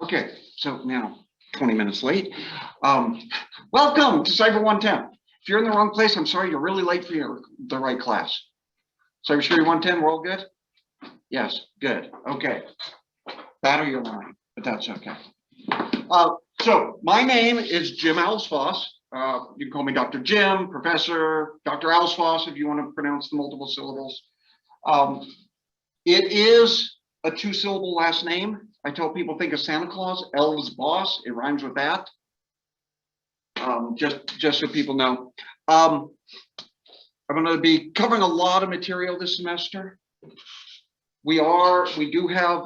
Okay, so now 20 minutes late. Welcome to Cyber 110. If you're in the wrong place, I'm sorry, you're really late for the right class. Cybersecurity 110, we're all good? Yes, good. Okay. That or you're lying, but that's okay. So my name is Jim Alves-Foss. You can call me Dr. Jim, Professor, Dr. Alves-Foss if you want to pronounce the multiple syllables. It is a two-syllable last name. I tell people think of Santa Claus, Alves-Foss. It rhymes with that. Just so people know. I'm going to be covering a lot of material this semester. We do have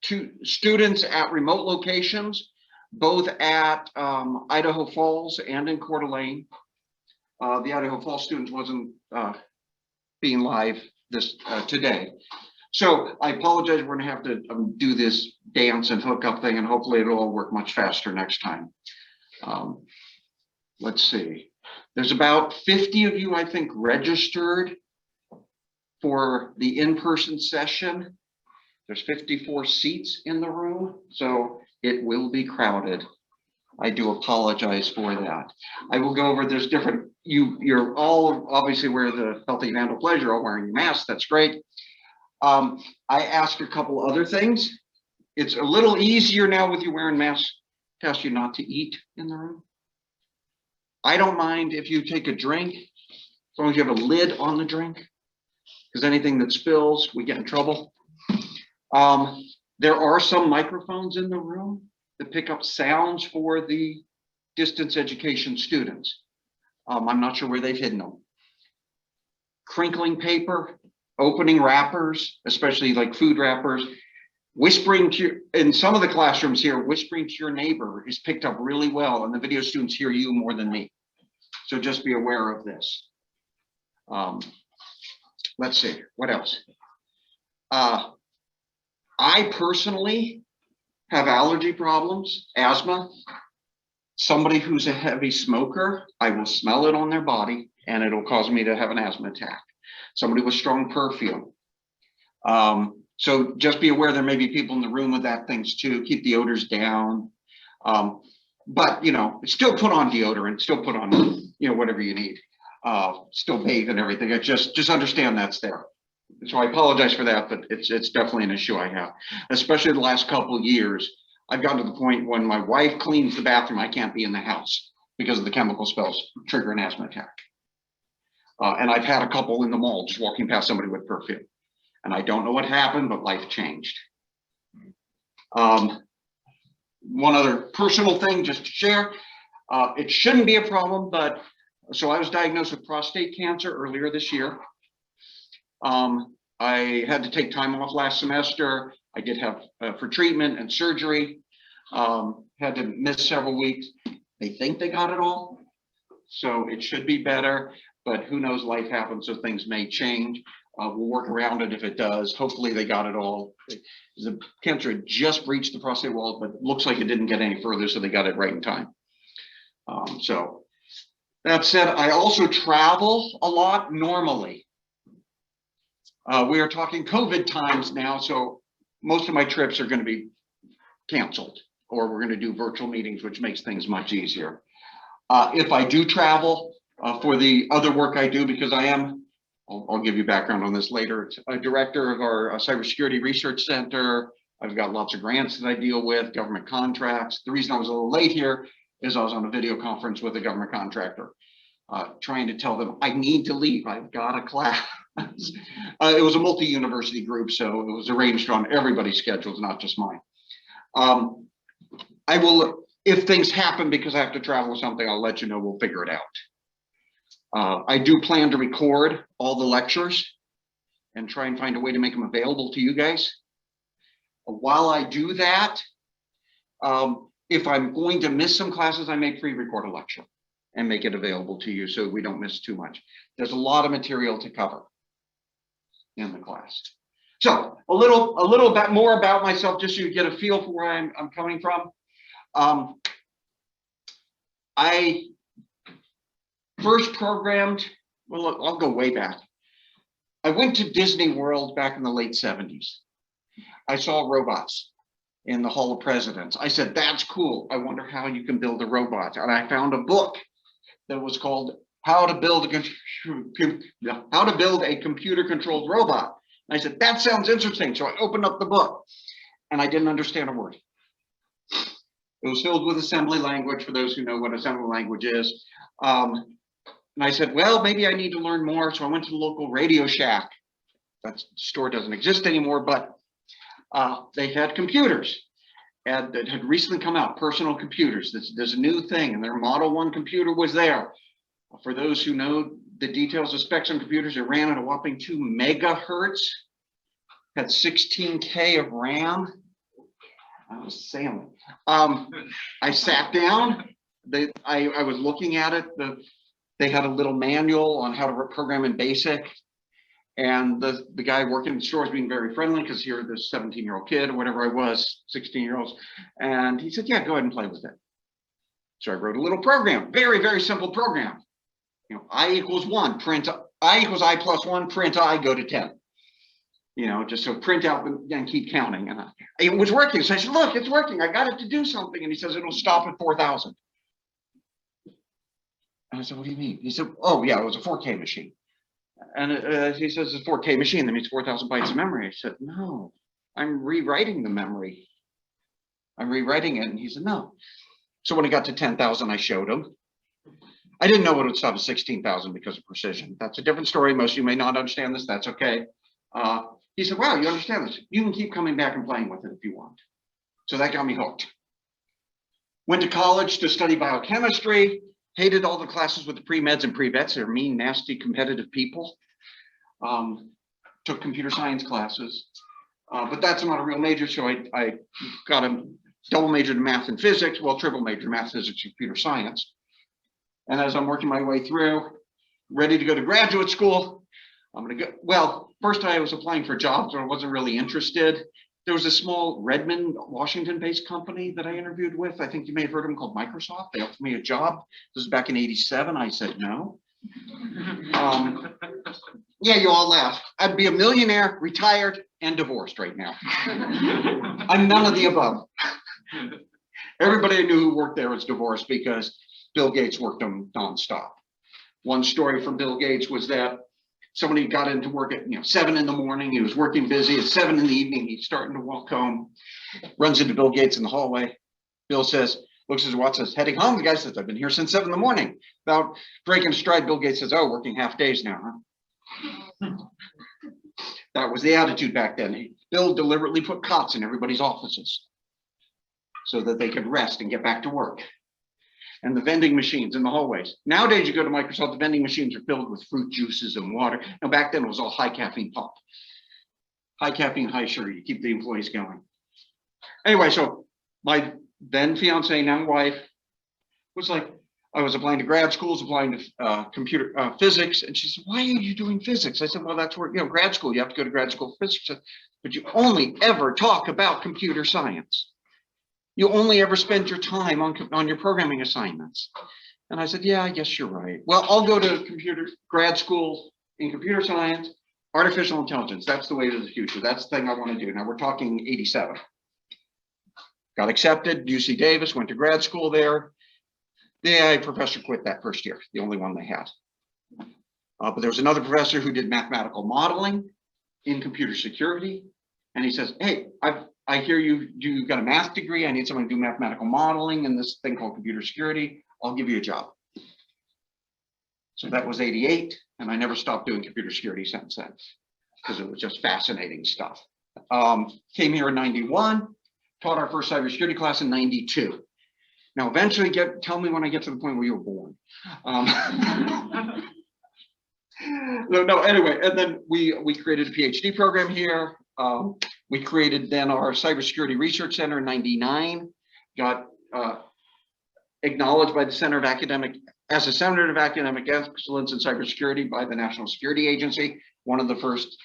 two students at remote locations, both at Idaho Falls and in Coeur d'Alene. The Idaho Falls students wasn't being live today. So I apologize, we're gonna have to do this dance and hookup thing, and hopefully it'll all work much faster next time. Let's see, there's about 50 of you, I think, registered for the in-person session. There's 54 seats in the room, so it will be crowded. I do apologize for that. I will go over, there's different, you're all obviously aware of the healthy handle pleasure, all wearing your masks, that's great. I ask a couple other things. It's a little easier now with you wearing masks to ask you not to eat in the room. I don't mind if you take a drink, as long as you have a lid on the drink, because anything that spills, we get in trouble. There are some microphones in the room that pick up sounds for the distance education students. I'm not sure where they've hidden them. Crinkling paper, opening wrappers, especially like food wrappers, whispering to in some of the classrooms here, whispering to your neighbor is picked up really well, and the video students hear you more than me. So just be aware of this. Let's see, what else? I personally have allergy problems, asthma. Somebody who's a heavy smoker, I will smell it on their body and it'll cause me to have an asthma attack. Somebody with strong perfume. So just be aware there may be people in the room with that things too. Keep the odors down. But still put on deodorant, still put on whatever you need. Still bathe and everything. Just understand that's there. So I apologize for that, but it's definitely an issue I have, especially the last couple of years. I've gotten to the point when my wife cleans the bathroom, I can't be in the house because of the chemical spells trigger an asthma attack. And I've had a couple in the mall just walking past somebody with perfume, and I don't know what happened, but life changed. One other personal thing just to share, it shouldn't be a problem, but so I was diagnosed with prostate cancer earlier this year. I had to take time off last semester. I did have for treatment and surgery, had to miss several weeks. They think they got it all, so it should be better, but who knows, life happens, so things may change. We'll work around it if it does. Hopefully they got it all. The cancer had just breached the prostate wall, but looks like it didn't get any further, so they got it right in time. So that said, I also travel a lot normally. We are talking COVID times now, so most of my trips are going to be canceled, or we're going to do virtual meetings, which makes things much easier. If I do travel for the other work I do, because I am, I'll give you background on this later, a director of our Cybersecurity Research Center. I've got lots of grants that I deal with, government contracts. The reason I was a little late here is I was on a video conference with a government contractor, trying to tell them I need to leave, I've got a class. It was a multi-university group, so it was arranged on everybody's schedules, not just mine. I will, if things happen because I have to travel or something, I'll let you know, we'll figure it out. I do plan to record all the lectures and try and find a way to make them available to you guys. While I do that, if I'm going to miss some classes, I may pre-record a lecture and make it available to you so we don't miss too much. There's a lot of material to cover in the class. So a little bit more about myself, just so you get a feel for where I'm coming from. I first programmed, well, I'll go way back. I went to Disney World back in the late 70s. I saw robots. in the Hall of Presidents. I said, that's cool. I wonder how you can build a robot. And I found a book that was called How to Build a Computer-Controlled Robot. And I said, that sounds interesting. So I opened up the book and I didn't understand a word. It was filled with assembly language, for those who know what assembly language is. And I said, well, maybe I need to learn more. So I went to the local Radio Shack. That store doesn't exist anymore, but they had computers. And it had recently come out, personal computers. There's a new thing, and their Model 1 computer was there. For those who know the details of specs on computers, it ran at a whopping 2 megahertz, had 16K of RAM. I was sailing. I sat down. I was looking at it. They had a little manual on how to program in BASIC. And the guy working in the store was being very friendly because here this 17-year-old kid or whatever I was, 16-year-olds. And he said, yeah, go ahead and play with it. So I wrote a little program, very, very simple program. You know, I equals 1, print I equals I plus 1, print I, go to 10. You know, just so print out and keep counting. And it was working. So I said, look, it's working. I got it to do something. And he says, it'll stop at 4,000. And I said, what do you mean? He said, oh, yeah, it was a 4K machine. And he says, it's a 4K machine. That means 4,000 bytes of memory. I said, no, I'm rewriting the memory. I'm rewriting it. And he said, no. So when it got to 10,000, I showed him. I didn't know it would stop at 16,000 because of precision. That's a different story. Most of you may not understand this. That's okay. He said, wow, you understand this. You can keep coming back and playing with it if you want. So that got me hooked. Went to college to study biochemistry. Hated all the classes with the pre-meds and pre-vets. They're mean, nasty, competitive people. Took computer science classes. But that's not a real major, so I got a double majored in math and physics, well, triple major in math, physics, and computer science. And as I'm working my way through, ready to go to graduate school, I'm gonna go, well, first I was applying for jobs, or I wasn't really interested. There was a small Redmond, Washington-based company that I interviewed with. I think you may have heard of them, called Microsoft. They offered me a job. This was back in '87. I said no. Yeah, you all laugh. I'd be a millionaire, retired, and divorced right now. I'm none of the above. Everybody I knew who worked there was divorced because Bill Gates worked them nonstop. One story from Bill Gates was that somebody got into work at 7 in the morning. He was working busy. At 7 in the evening, he's starting to walk home. Runs into Bill Gates in the hallway. Bill says, looks at his watch, says, heading home. The guy says, I've been here since 7 in the morning. About breaking stride, Bill Gates says, oh, working half days now, huh? That was the attitude back then. Bill deliberately put cots in everybody's offices so that they could rest and get back to work. And the vending machines in the hallways. Nowadays, you go to Microsoft, the vending machines are filled with fruit juices and water. Now, back then, it was all high caffeine pop. High caffeine, high sugar, you keep the employees going. Anyway, so my then fiance, now wife, was like, I was applying to grad schools, applying to computer physics. And she said, why are you doing physics? I said, well, that's where, grad school, you have to go to grad school for physics. But you only ever talk about computer science. You only ever spend your time on your programming assignments. And I said, yeah, I guess you're right. Well, I'll go to grad school in computer science, artificial intelligence. That's the way to the future. That's the thing I want to do. Now we're talking 87. Got accepted, UC Davis, went to grad school there. The AI professor quit that first year, the only one they had. But there was another professor who did mathematical modeling in computer security. And he says, hey, I hear you've got a math degree. I need someone to do mathematical modeling in this thing called computer security. I'll give you a job. So that was 88. And I never stopped doing computer security since then because it was just fascinating stuff. Came here in 91, taught our first cybersecurity class in 92. Now, eventually tell me when I get to the point where you were born. Anyway, and then we created a PhD program here. We created then our Cybersecurity Research Center in 99, got acknowledged by the Center of Academic Excellence in Cybersecurity by the National Security Agency, one of the first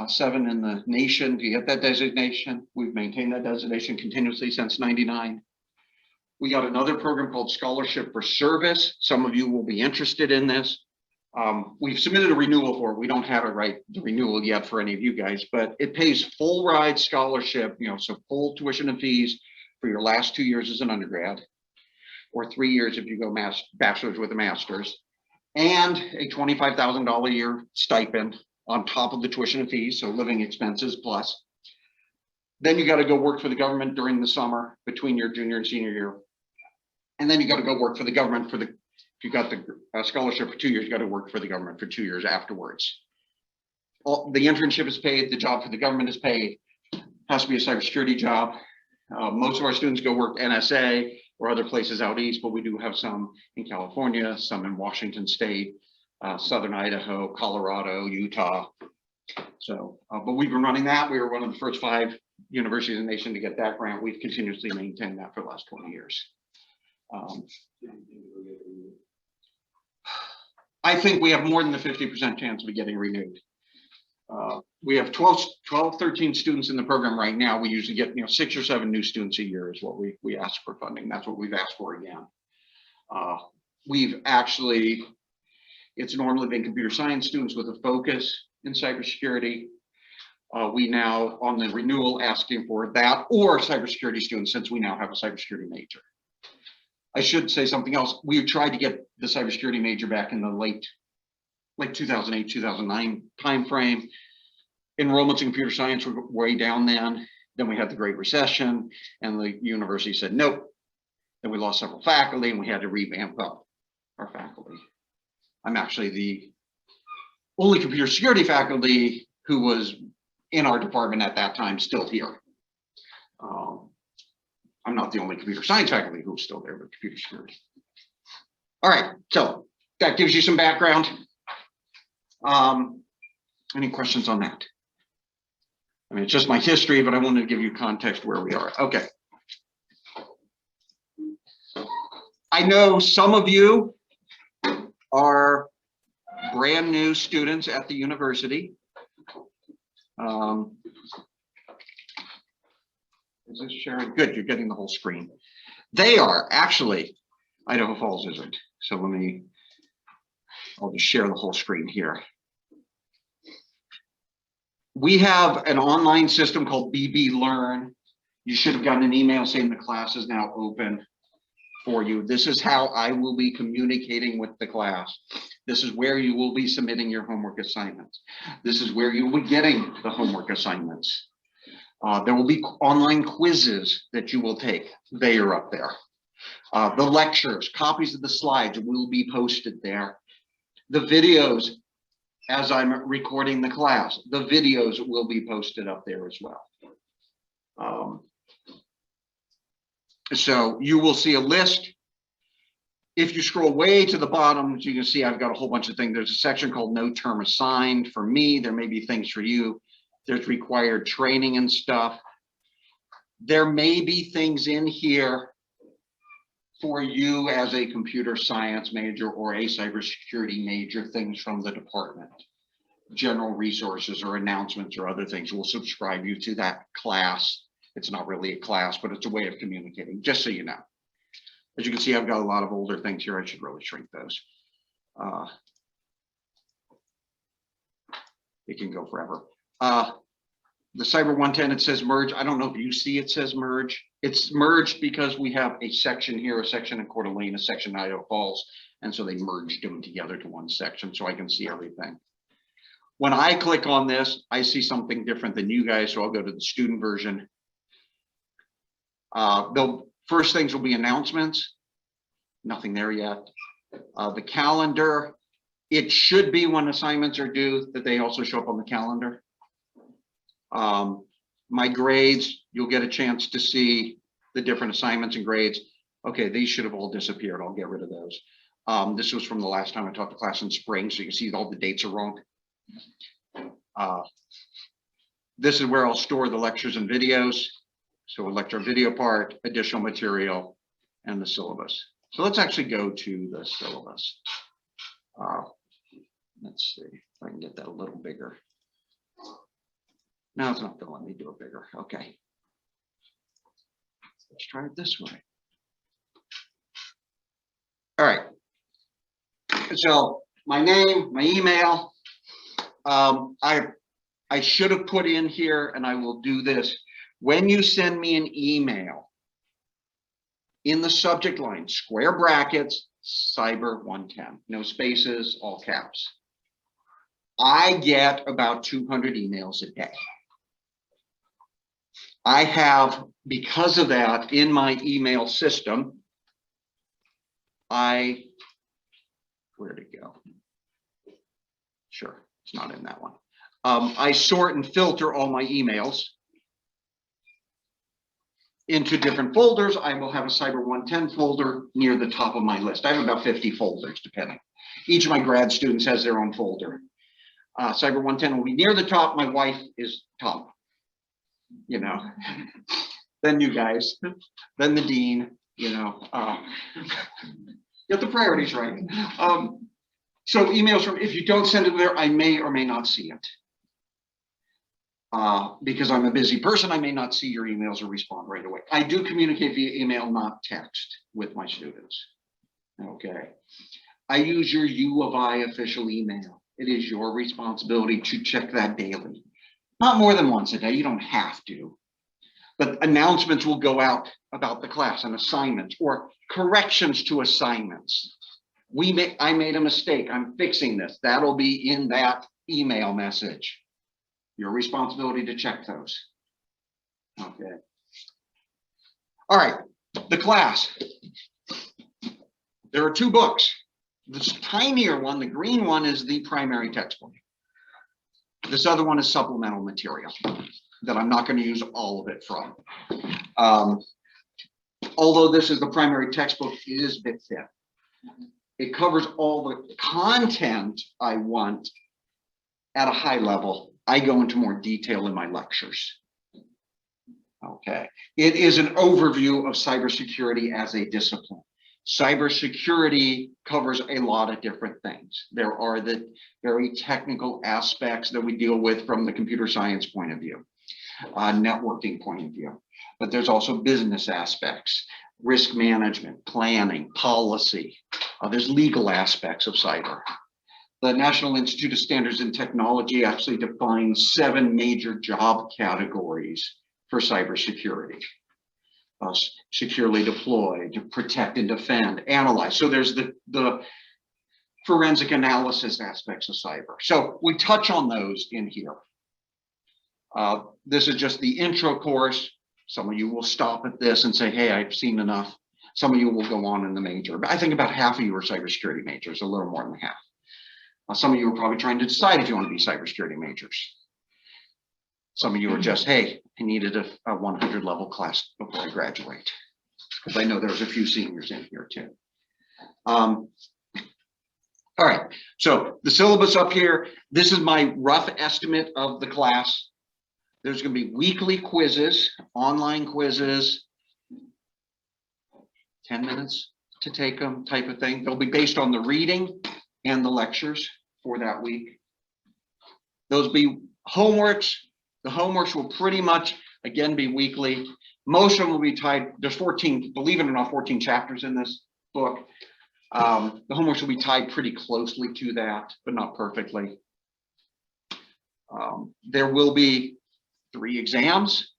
7 in the nation to get that designation. We've maintained that designation continuously since 99. We got another program called Scholarship for Service. Some of you will be interested in this. We've submitted a renewal for it. We don't have it the renewal yet for any of you guys, but it pays full ride scholarship, so full tuition and fees for your last 2 years as an undergrad, or 3 years if you go bachelor's with a master's, and a $25,000 a year stipend on top of the tuition and fees, so living expenses plus. Then you got to go work for the government during the summer between your junior and senior year. And then you got to go work for the government if you got the scholarship for 2 years, you got to work for the government for 2 years afterwards. The internship is paid, the job for the government is paid, has to be a cybersecurity job. Most of our students go work NSA or other places out east, but we do have some in California, some in Washington State, Southern Idaho, Colorado, Utah. So, but we've been running that. We were one of the first 5 universities in the nation to get that grant. We've continuously maintained that for the last 20 years. I think we have more than the 50% chance of getting renewed. We have 13 students in the program right now. We usually get 6 or 7 new students a year is what we ask for funding. That's what we've asked for again. It's normally been computer science students with a focus in cybersecurity. We now on the renewal asking for that or cybersecurity students, since we now have a cybersecurity major. I should say something else. We tried to get the cybersecurity major back in the late 2008, 2009 timeframe. Enrollments in computer science were way down then. Then we had the Great Recession and the university said, nope. Then we lost several faculty and we had to revamp up our faculty. I'm actually the only computer security faculty who was in our department at that time still here. I'm not the only computer science faculty who's still there with computer security. All right, so that gives you some background. Any questions on that? I mean, it's just my history, but I wanted to give you context where we are. Okay. I know some of you are brand new students at the university. Is this sharing? Good, you're getting the whole screen. They are actually, Idaho Falls isn't. So I'll just share the whole screen here. We have an online system called BB Learn. You should have gotten an email saying the class is now open for you. This is how I will be communicating with the class. This is where you will be submitting your homework assignments. This is where you will be getting the homework assignments. There will be online quizzes that you will take. They are up there. The lectures, copies of the slides will be posted there. The videos, as I'm recording the class, the videos will be posted up there as well. So you will see a list. If you scroll way to the bottom, you can see I've got a whole bunch of things. There's a section called no term assigned for me. There may be things for you. There's required training and stuff. There may be things in here for you as a computer science major or a cybersecurity major, things from the department, general resources or announcements or other things will subscribe you to that class. It's not really a class, but it's a way of communicating, just so you know. As you can see, I've got a lot of older things here. I should really shrink those. It can go forever. The Cyber 110, it says merge. I don't know if you see it says merge. It's merged because we have a section here, a section in Coeur d'Alene, a section in Idaho Falls. And so they merged them together to one section so I can see everything. When I click on this, I see something different than you guys. So I'll go to the student version. The first things will be announcements. Nothing there yet. The calendar, it should be when assignments are due that they also show up on the calendar. My grades, you'll get a chance to see the different assignments and grades. Okay, these should have all disappeared. I'll get rid of those. This was from the last time I taught the class in spring, so you can see all the dates are wrong. This is where I'll store the lectures and videos. So a lecture video part, additional material, and the syllabus. So let's actually go to the syllabus. Let's see if I can get that a little bigger. No, it's not gonna let me do it bigger. Okay. Let's try it this way. All right. So my name, my email. I should have put in here, and I will do this. When you send me an email, in the subject line, square brackets, Cyber 110, no spaces, all caps. I get about 200 emails a day. I have, because of that, in my email system, where'd it go? Sure, it's not in that one. I sort and filter all my emails into different folders. I will have a Cyber 110 folder near the top of my list. I have about 50 folders, depending. Each of my grad students has their own folder. Cyber 110 will be near the top. My wife is top, you know. Then you guys, then the dean, you know. Get the priorities right. So emails from, if you don't send it there, I may or may not see it. Because I'm a busy person, I may not see your emails or respond right away. I do communicate via email, not text, with my students. Okay. I use your U of I official email. It is your responsibility to check that daily. Not more than once a day, you don't have to. But announcements will go out about the class and assignments or corrections to assignments. I made a mistake, I'm fixing this. That'll be in that email message. Your responsibility to check those. Okay. All right, the class. There are two books. This tinier one, the green one, is the primary textbook. This other one is supplemental material that I'm not going to use all of it from. Although this is the primary textbook, it is a bit thin. It covers all the content I want at a high level. I go into more detail in my lectures. Okay, it is an overview of cybersecurity as a discipline. Cybersecurity covers a lot of different things. There are the very technical aspects that we deal with from the computer science point of view, networking point of view, but there's also business aspects, risk management, planning, policy. There's legal aspects of cyber. The National Institute of Standards and Technology actually defines 7 major job categories for cybersecurity. Securely deploy, to protect and defend, analyze. So there's the forensic analysis aspects of cyber. So we touch on those in here. This is just the intro course. Some of you will stop at this and say, hey, I've seen enough. Some of you will go on in the major. But I think about half of you are cybersecurity majors, a little more than half. Some of you are probably trying to decide if you want to be cybersecurity majors. Some of you are just, hey, I needed a 100 level class before I graduate. Because I know there's a few seniors in here too. All right, so the syllabus up here, this is my rough estimate of the class. There's going to be weekly quizzes, online quizzes, 10 minutes to take them type of thing. They'll be based on the reading and the lectures for that week. Those be homeworks. The homeworks will pretty much, again, be weekly. Most of them will be tied. There's 14, believe it or not, 14 chapters in this book. The homeworks will be tied pretty closely to that, but not perfectly. There will be 3 exams.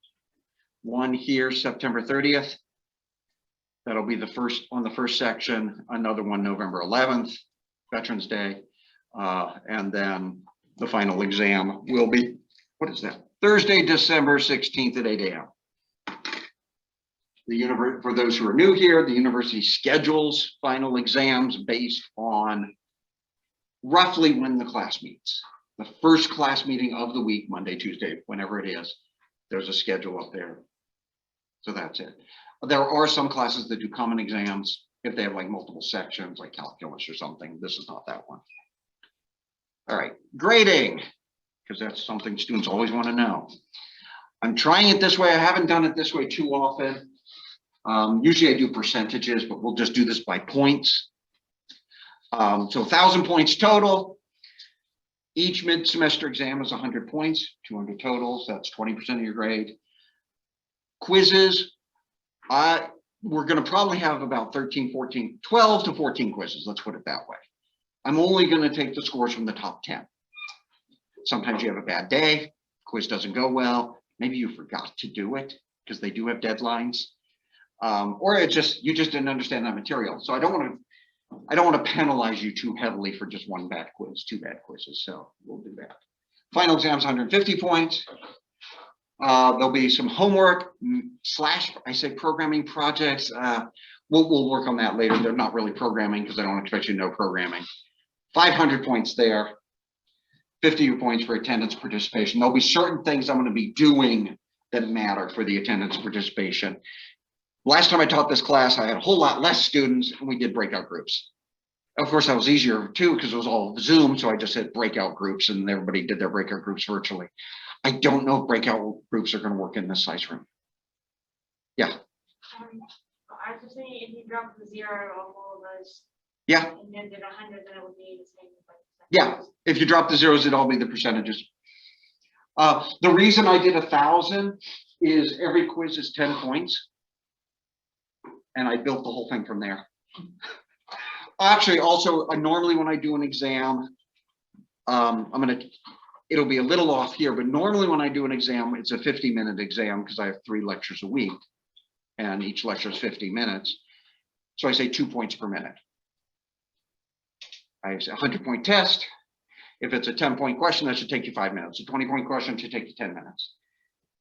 One here, September 30th. That'll be the first on the first section. Another one, November 11th, Veterans Day. And then the final exam will be, what is that? Thursday, December 16th at 8 a.m. For those who are new here, the university schedules final exams based on roughly when the class meets. The first class meeting of the week, Monday, Tuesday, whenever it is, there's a schedule up there. So that's it. There are some classes that do common exams if they have like multiple sections, like calculus or something. This is not that one. All right, grading, because that's something students always want to know. I'm trying it this way. I haven't done it this way too often. Usually I do percentages, but we'll just do this by points. So 1,000 points total. Each mid-semester exam is 100 points, 200 totals. That's 20% of your grade. Quizzes, we're going to probably have about 13, 14, 12 to 14 quizzes. Let's put it that way. I'm only going to take the scores from the top 10. Sometimes you have a bad day, quiz doesn't go well, maybe you forgot to do it because they do have deadlines, or you just didn't understand that material. So I don't want to penalize you too heavily for just one bad quiz, 2 bad quizzes. So we'll do that. Final exam's 150 points. There'll be some homework / I say programming projects. We'll work on that later. They're not really programming because I don't expect you to know programming. 500 points there. 50 points for attendance participation. There'll be certain things I'm going to be doing that matter for the attendance participation. Last time I taught this class, I had a whole lot less students and we did breakout groups. Of course, that was easier too because it was all Zoom. So I just had breakout groups and everybody did their breakout groups virtually. I don't know if breakout groups are going to work in this size room. Yeah. I was saying if you drop the 0 of all of those. Yeah. And then did 100, then it would be the same. Yeah. If you drop the zeros, it'd all be the percentages. The reason I did 1,000 is every quiz is 10 points. And I built the whole thing from there. Actually, also, normally when I do an exam, it'll be a little off here, but normally when I do an exam, it's a 50-minute exam because I have 3 lectures a week and each lecture is 50 minutes. So I say 2 points per minute. I say 100-point test. If it's a 10-point question, that should take you 5 minutes. A 20-point question should take you 10 minutes.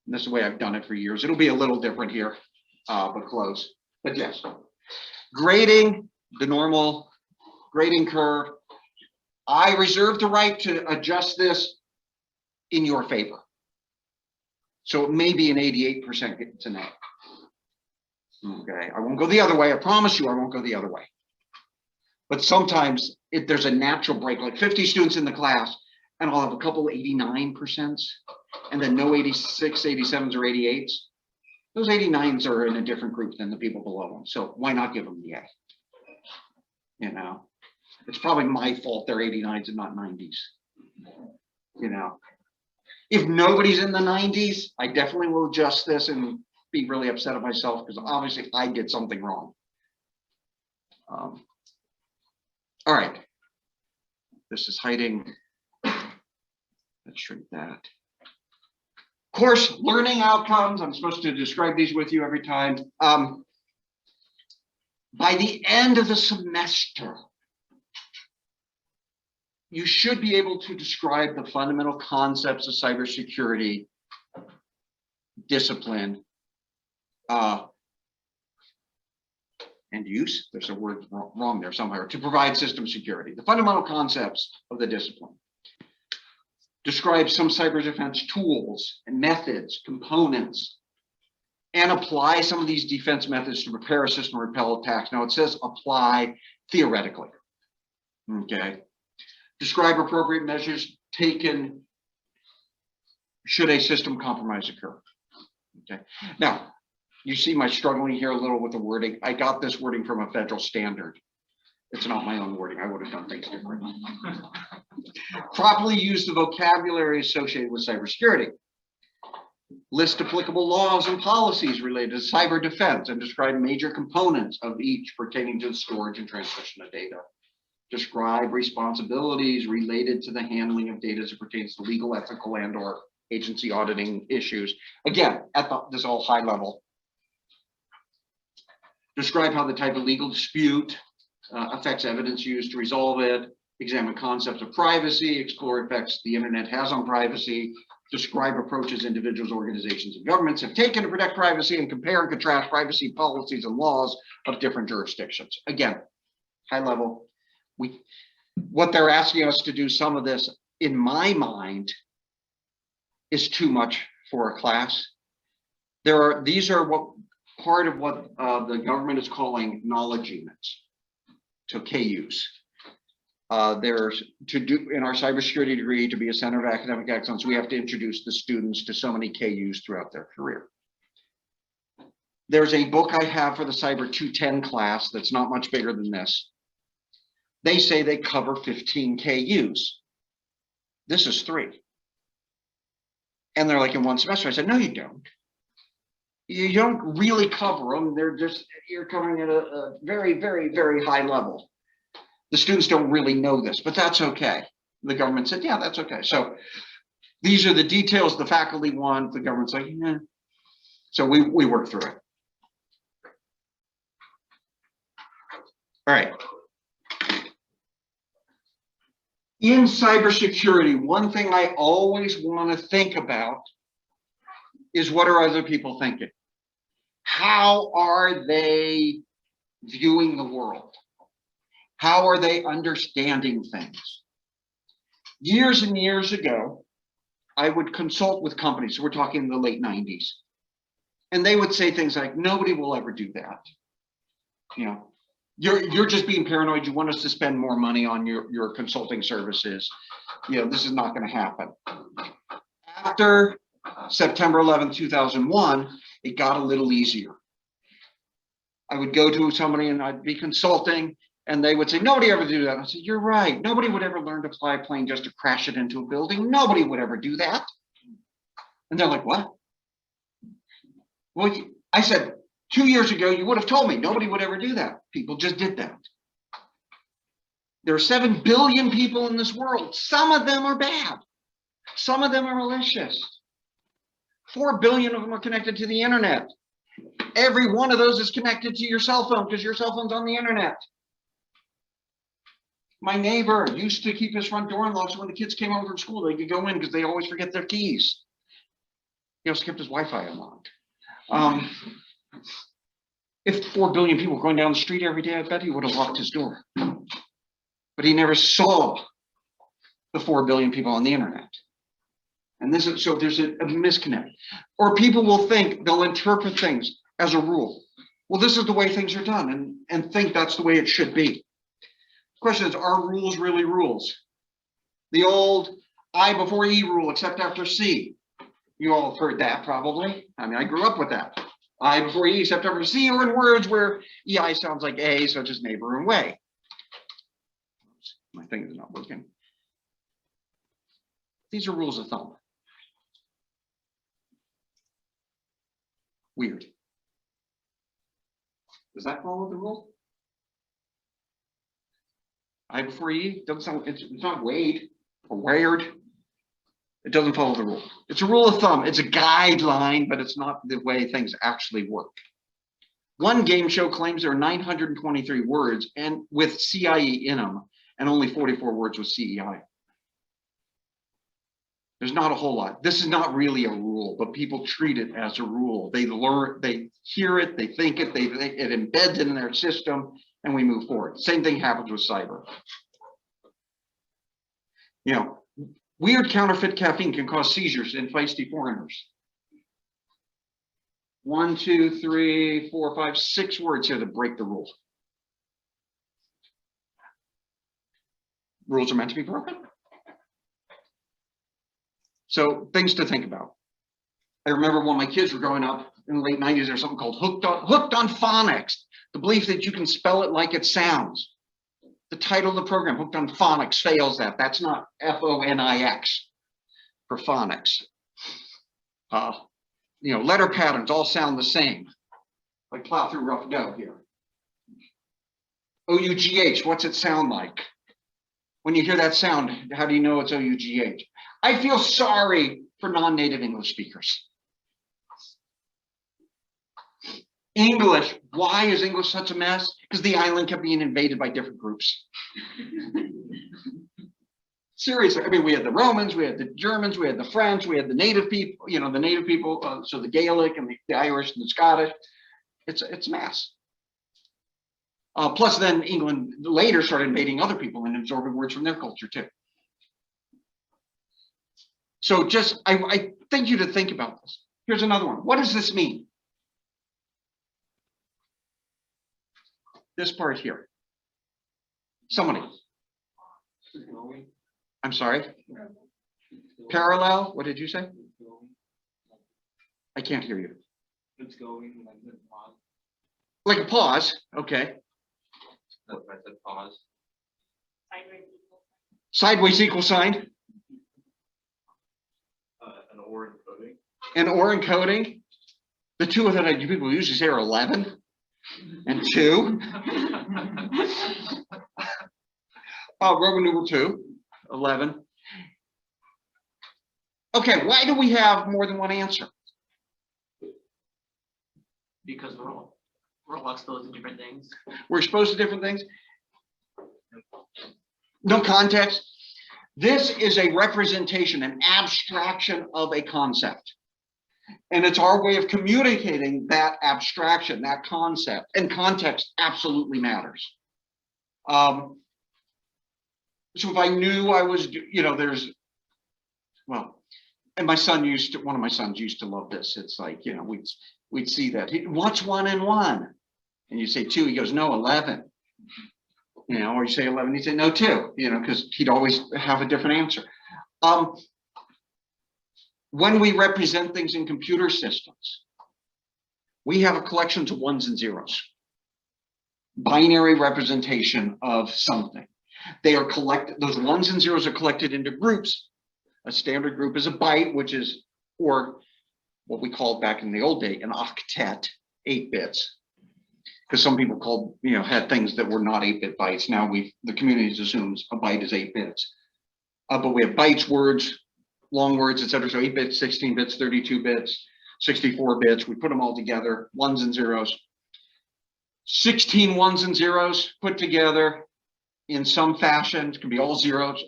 And this is the way I've done it for years. It'll be a little different here, but close. But yes, grading, the normal grading curve. I reserve the right to adjust this in your favor. So it may be an 88% to net. Okay, I won't go the other way. I promise you I won't go the other way. But sometimes there's a natural break, like 50 students in the class, and I'll have a couple 89%, and then no 86, 87s, or 88s. Those 89s are in a different group than the people below them. So why not give them the A? You know, it's probably my fault they're 89s and not 90s. You know, if nobody's in the 90s, I definitely will adjust this and be really upset at myself because obviously I did something wrong. All right, this is hiding. Let's shrink that. Course learning outcomes. I'm supposed to describe these with you every time. By the end of the semester, you should be able to describe the fundamental concepts of cybersecurity discipline and use. There's a word wrong there somewhere. To provide system security, the fundamental concepts of the discipline. Describe some cyber defense tools and methods, components, and apply some of these defense methods to prepare a system to repel attacks. Now it says apply theoretically. Okay. Describe appropriate measures taken should a system compromise occur. Okay. Now, you see my struggling here a little with the wording. I got this wording from a federal standard. It's not my own wording. I would have done things differently. Properly use the vocabulary associated with cybersecurity. List applicable laws and policies related to cyber defense and describe major components of each pertaining to the storage and transmission of data. Describe responsibilities related to the handling of data as it pertains to legal, ethical, and/or agency auditing issues. Again, this is all high level. Describe how the type of legal dispute affects evidence used to resolve it. Examine concepts of privacy. Explore effects the internet has on privacy. Describe approaches individuals, organizations, and governments have taken to protect privacy, and compare and contrast privacy policies and laws of different jurisdictions. Again, high level. What they're asking us to do, some of this, in my mind, is too much for a class. These are part of what the government is calling knowledge units, so KUs. There's to do in our cybersecurity degree to be a center of academic excellence, we have to introduce the students to so many KUs throughout their career. There's a book I have for the Cyber 210 class that's not much bigger than this. They say they cover 15 KUs. This is 3. And they're like in one semester. I said, no, you don't. You don't really cover them. They're just, you're covering at a very, very, very high level. The students don't really know this, but that's okay. The government said, yeah, that's okay. So these are the details the faculty want. The government's like, yeah. So we work through it. All right. In cybersecurity, one thing I always want to think about is, what are other people thinking? How are they viewing the world? How are they understanding things? Years and years ago, I would consult with companies. So we're talking in the late 90s. And they would say things like, nobody will ever do that. You know, you're just being paranoid. You want us to spend more money on your consulting services. You know, this is not going to happen. After September 11, 2001, it got a little easier. I would go to somebody and I'd be consulting, and they would say, nobody ever do that. I said, you're right. Nobody would ever learn to fly a plane just to crash it into a building. Nobody would ever do that. And they're like, what? Well, I said, 2 years ago, you would have told me nobody would ever do that. People just did that. There are 7 billion people in this world. Some of them are bad. Some of them are malicious. 4 billion of them are connected to the internet. Every one of those is connected to your cell phone because your cell phone's on the internet. My neighbor used to keep his front door unlocked, so when the kids came home from school, they could go in because they always forget their keys. He also kept his Wi-Fi unlocked. If 4 billion people were going down the street every day, I bet he would have locked his door. But he never saw the 4 billion people on the internet. And this is, so there's a misconnect. Or people will think, they'll interpret things as a rule. Well, this is the way things are done, and think that's the way it should be. The question is, are rules really rules? The old I before E rule, except after C. You all have heard that probably. I mean, I grew up with that. I before E, except after C, or in words where EI sounds like A, such as neighbor and way. My thing is not working. These are rules of thumb. Weird. Does that follow the rule? I before E doesn't sound, it's not weighed or weird. It doesn't follow the rule. It's a rule of thumb. It's a guideline, but it's not the way things actually work. One game show claims there are 923 words and with CIE in them, and only 44 words with CEI. There's not a whole lot. This is not really a rule, but people treat it as a rule. They learn, they hear it, they think it, it embeds in their system, and we move forward. Same thing happens with cyber. You know, weird counterfeit caffeine can cause seizures in feisty foreigners. 1, 2, 3, 4, 5, 6 words here that break the rule. Rules are meant to be broken. So things to think about. I remember when my kids were growing up in the late 90s, there's something called hooked on phonics, the belief that you can spell it like it sounds. The title of the program, Hooked on Phonics, fails that. That's not Phonix for phonics. You know, letter patterns all sound the same. Like plow through rough dough here. OUGH, what's it sound like? When you hear that sound, how do you know it's OUGH? I feel sorry for non-native English speakers. English, why is English such a mess? Because the island kept being invaded by different groups. Seriously, I mean, we had the Romans, we had the Germans, we had the French, we had the native people, you know, the native people, so the Gaelic and the Irish and the Scottish. It's a mess. Plus then England later started invading other people and absorbing words from their culture too. So just, I think you to think about this. Here's another one. What does this mean? This part here. Somebody. I'm sorry. Parallel, what did you say? I can't hear you. It's going like a pause. Like a pause, okay. That's why I said pause. Sideways equal sign. An or encoding. And or encoding. The two that people usually say are 11 and 2. Roman numeral 2, 11. Okay, why do we have more than one answer? Because we're all exposed to different things. We're exposed to different things. No context. This is a representation, an abstraction of a concept. And it's our way of communicating that abstraction, that concept, and context absolutely matters. So if I knew I was, and my son one of my sons used to love this. It's like, we'd see that. What's 1 and 1? And you say 2, he goes, no, 11. Or you say 11, he'd say, no, 2, because he'd always have a different answer. When we represent things in computer systems, we have a collection of 1s and 0s. Binary representation of something. They are collected, those 1s and 0s are collected into groups. A standard group is a byte, or what we called back in the old day, an octet, 8 bits. Because some people had things that were not 8-bit bytes. Now the community assumes a byte is 8 bits. But we have bytes, words, long words, etc. So 8 bits, 16 bits, 32 bits, 64 bits. We put them all together, 1s and 0s. 16 1s and 0s put together in some fashion. It could be all 0s.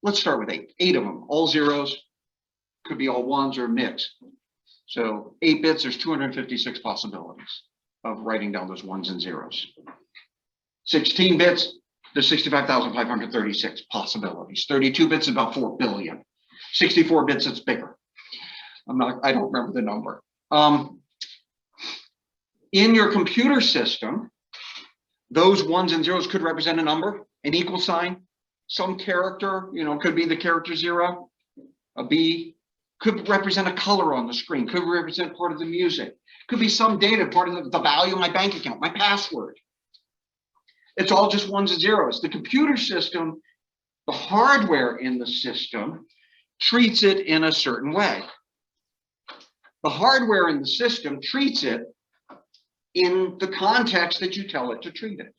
Let's start with 8. 8 of them, all 0s. Could be all 1s or a mix. So 8 bits, there's 256 possibilities of writing down those 1s and 0s. 16 bits, there's 65,536 possibilities. 32 bits is about 4 billion. 64 bits, it's bigger. I don't remember the number. In your computer system, those 1s and 0s could represent a number, an equal sign, some character, could be the character 0, a B, could represent a color on the screen, could represent part of the music, could be some data, part of the value of my bank account, my password. It's all just 1s and 0s. The computer system, the hardware in the system, treats it in a certain way. The hardware in the system treats it in the context that you tell it to treat it.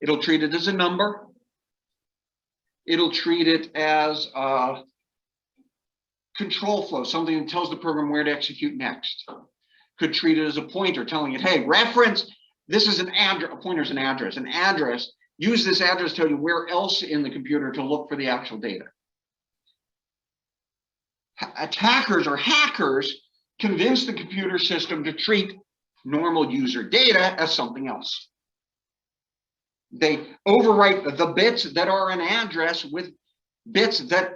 It'll treat it as a number. It'll treat it as a control flow, something that tells the program where to execute next. Could treat it as a pointer, telling it, hey, reference, this is an address, a pointer is an address. An address, use this address to tell you where else in the computer to look for the actual data. Attackers or hackers convince the computer system to treat normal user data as something else. They overwrite the bits that are an address with bits that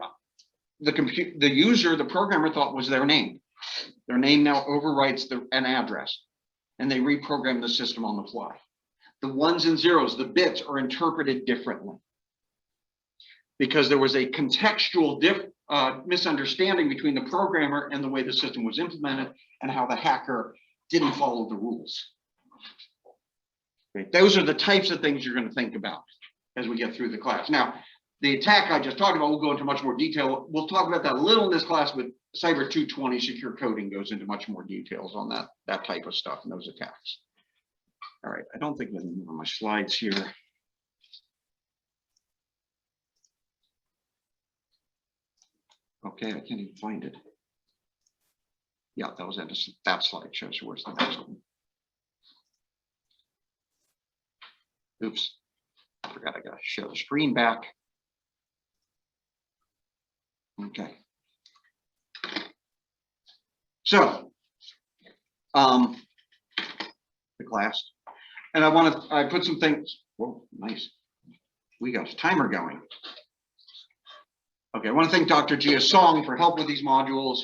the user, the programmer, thought was their name. Their name now overwrites an address, and they reprogram the system on the fly. The 1s and 0s, the bits, are interpreted differently because there was a contextual misunderstanding between the programmer and the way the system was implemented and how the hacker didn't follow the rules. Okay, those are the types of things you're going to think about as we get through the class. Now, the attack I just talked about, we'll go into much more detail. We'll talk about that a little in this class, but Cyber 220 secure coding goes into much more details on that type of stuff and those attacks. All right, I don't think I'm going to move on my slides here. Okay, I can't even find it. Yeah, that was it. That slide shows you where's the next one. Oops, I forgot I got to share the screen back. Okay. So, the class, and I put some things. Whoa, nice. We got a timer going. Okay, I want to thank Dr. Gia Song for help with these modules.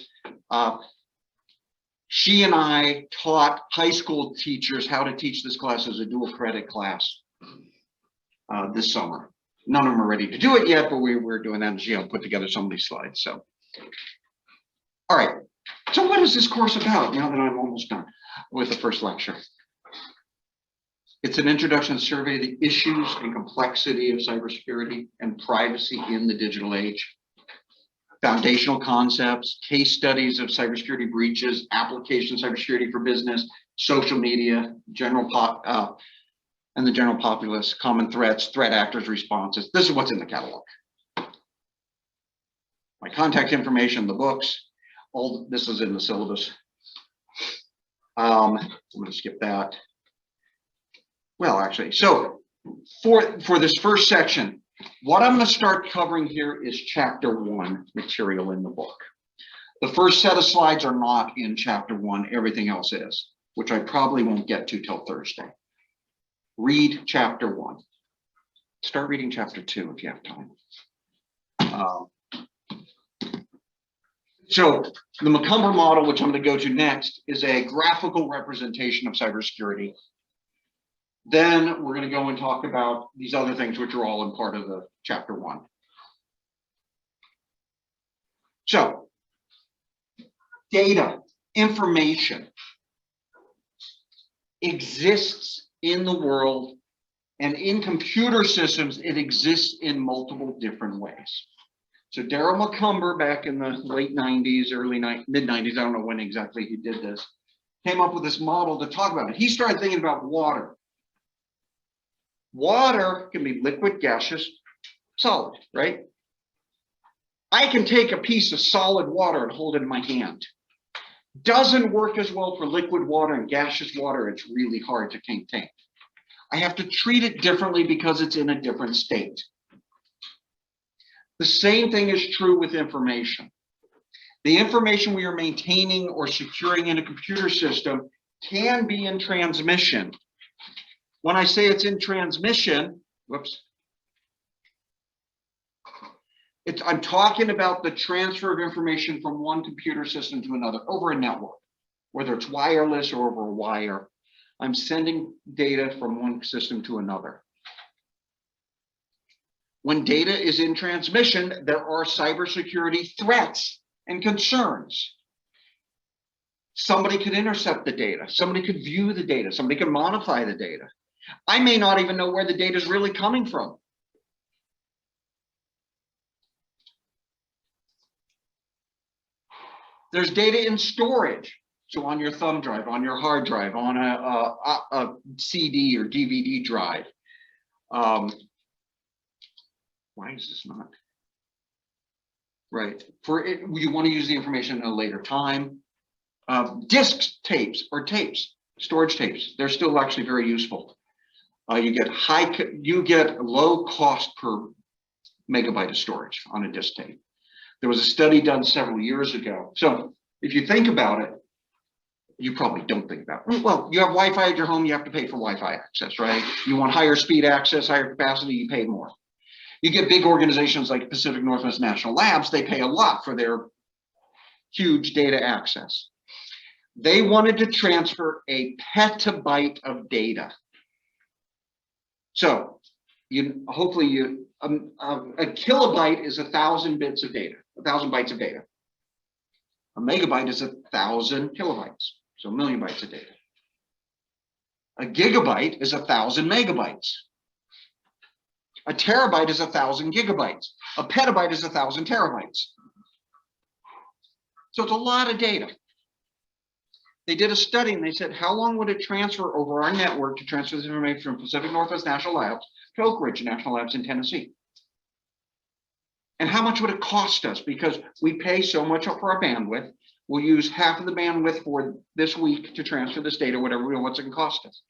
She and I taught high school teachers how to teach this class as a dual credit class this summer. None of them are ready to do it yet, but we're doing that, and Gia put together some of these slides. So, all right. So what is this course about now that I'm almost done with the first lecture? It's an introduction to survey the issues and complexity of cybersecurity and privacy in the digital age. Foundational concepts, case studies of cybersecurity breaches, application cybersecurity for business, social media, general and the general populace, common threats, threat actors, responses. This is what's in the catalog. My contact information, the books, all this is in the syllabus. I'm going to skip that. Well, actually, so for this first section, what I'm going to start covering here is chapter 1 material in the book. The first set of slides are not in chapter 1, everything else is, which I probably won't get to till Thursday. Read chapter 1. Start reading chapter 2 if you have time. So the Macomber model, which I'm going to go to next, is a graphical representation of cybersecurity. Then we're going to go and talk about these other things, which are all in part of the chapter 1. So data, information exists in the world, and in computer systems, it exists in multiple different ways. So Daryl Macomber, back in the late 90s, mid 90s, I don't know when exactly he did this, came up with this model to talk about it. He started thinking about water. Water can be liquid, gaseous, solid, right? I can take a piece of solid water and hold it in my hand. Doesn't work as well for liquid water and gaseous water. It's really hard to contain. I have to treat it differently because it's in a different state. The same thing is true with information. The information we are maintaining or securing in a computer system can be in transmission. When I say it's in transmission, I'm talking about the transfer of information from one computer system to another over a network, whether it's wireless or over a wire. I'm sending data from one system to another. When data is in transmission, there are cybersecurity threats and concerns. Somebody could intercept the data. Somebody could view the data. Somebody could modify the data. I may not even know where the data is really coming from. There's data in storage. So on your thumb drive, on your hard drive, on a CD or DVD drive. Why is this not? Right. For it, you want to use the information at a later time. Discs, tapes, or tapes, storage tapes. They're still actually very useful. You get low cost per megabyte of storage on a disk tape. There was a study done several years ago. So if you think about it, you probably don't think about it. Well, you have Wi-Fi at your home, you have to pay for Wi-Fi access, right? You want higher speed access, higher capacity, you pay more. You get big organizations like Pacific Northwest National Labs, they pay a lot for their huge data access. They wanted to transfer a petabyte of data. So hopefully a kilobyte is 1,000 bits of data, 1,000 bytes of data. A megabyte is 1,000 kilobytes, so 1,000,000 bytes of data. A gigabyte is 1,000 megabytes. A terabyte is 1,000 gigabytes. A petabyte is 1,000 terabytes. So it's a lot of data. They did a study and they said, how long would it transfer over our network to transfer this information from Pacific Northwest National Labs to Oak Ridge National Labs in Tennessee? And how much would it cost us? Because we pay so much for our bandwidth. We'll use half of the bandwidth for this week to transfer this data, whatever we know what's it can cost us.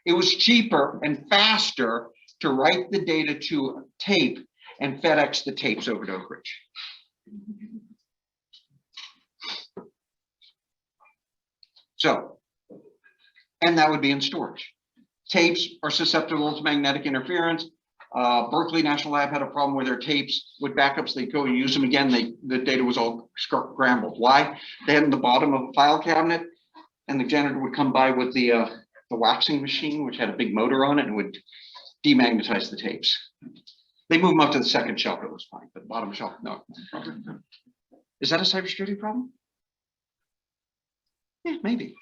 It was cheaper and faster to write the data to a tape and FedEx the tapes over to Oak Ridge. So, and that would be in storage. Tapes are susceptible to magnetic interference. Berkeley National Lab had a problem where their tapes with backups, they go and use them again. The data was all scrambled. Why? They had it in the bottom of a file cabinet, and the janitor would come by with the waxing machine, which had a big motor on it, and would demagnetize the tapes. They moved them up to the second shelf, it was fine, but bottom shelf, no. Is that a cybersecurity problem? Yeah, maybe.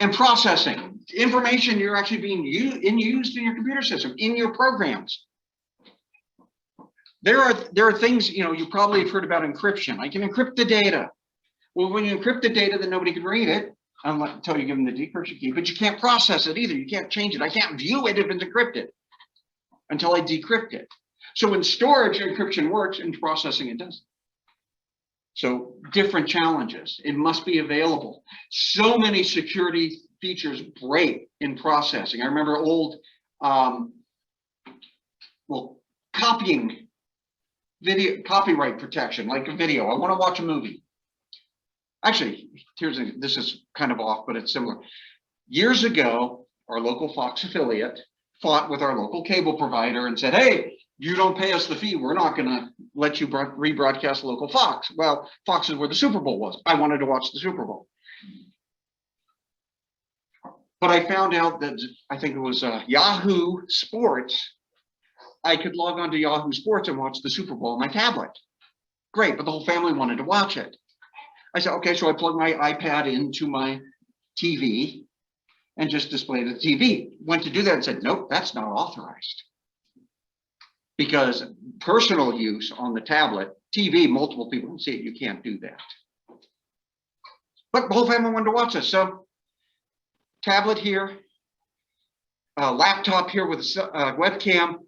And processing information you're actually being used in your computer system, in your programs. There are things, you probably have heard about encryption. I can encrypt the data. Well, when you encrypt the data, then nobody can read it. until you give them the decryption key, but you can't process it either. You can't change it. I can't view it if it's encrypted until I decrypt it. So in storage, encryption works, in processing it doesn't. So different challenges. It must be available. So many security features break in processing. I remember old, copying video, copyright protection, like a video. I want to watch a movie. Actually, this is kind of off, but it's similar. Years ago, our local Fox affiliate fought with our local cable provider and said, hey, you don't pay us the fee, we're not going to let you rebroadcast local Fox. Well, Fox is where the Super Bowl was. I wanted to watch the Super Bowl. But I found out that, I think it was Yahoo Sports, I could log on to Yahoo Sports and watch the Super Bowl on my tablet. Great, but the whole family wanted to watch it. I said, okay, so I plugged my iPad into my TV and just displayed the TV. Went to do that and said, nope, that's not authorized. Because personal use on the tablet, TV, multiple people can see it, you can't do that. But the whole family wanted to watch this. So tablet here, laptop here with a webcam,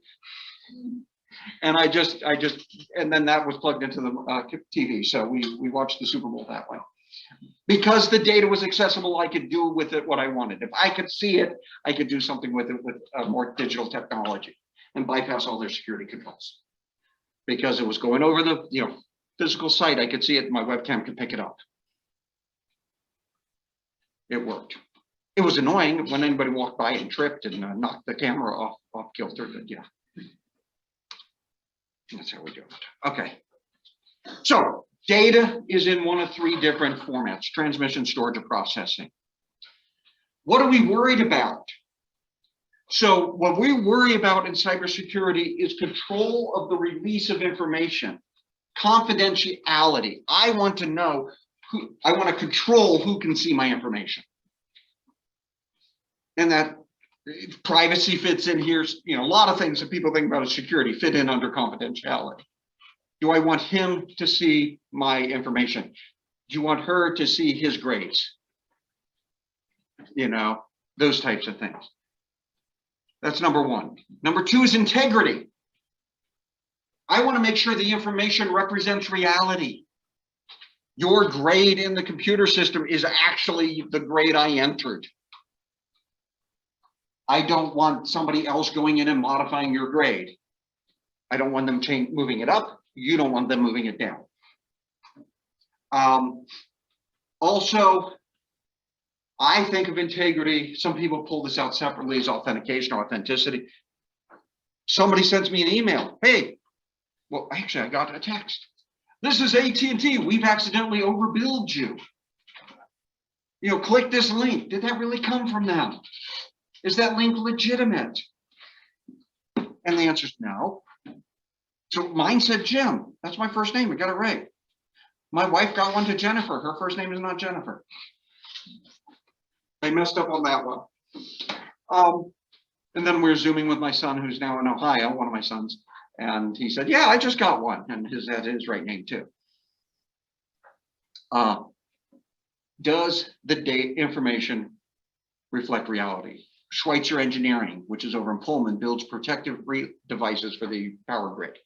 and and then that was plugged into the TV. So we watched the Super Bowl that way. Because the data was accessible, I could do with it what I wanted. If I could see it, I could do something with it with more digital technology and bypass all their security controls. Because it was going over the physical site, I could see it, my webcam could pick it up. It worked. It was annoying when anybody walked by and tripped and knocked the camera off kilter, but yeah. That's how we do it. Okay. So data is in one of three different formats: transmission, storage, or processing. What are we worried about? So what we worry about in cybersecurity is control of the release of information, confidentiality. I want to know I want to control who can see my information. And that privacy fits in here. A lot of things that people think about as security fit in under confidentiality. Do I want him to see my information? Do you want her to see his grades? Those types of things. That's number one. Number two is integrity. I want to make sure the information represents reality. Your grade in the computer system is actually the grade I entered. I don't want somebody else going in and modifying your grade. I don't want them moving it up. You don't want them moving it down. Also, I think of integrity. Some people pull this out separately as authentication or authenticity. Somebody sends me an email. Hey, well, actually, I got a text. This is AT&T. We've accidentally overbilled you. Click this link. Did that really come from them? Is that link legitimate? And the answer is no. So mine said Jim. That's my first name. I got it right. My wife got one to Jennifer. Her first name is not Jennifer. They messed up on that one. And then we were Zooming with my son, who's now in Ohio, one of my sons. And he said, yeah, I just got one. And his right name too. Does the information reflect reality? Schweitzer Engineering, which is over in Pullman, builds protective devices for the power grid.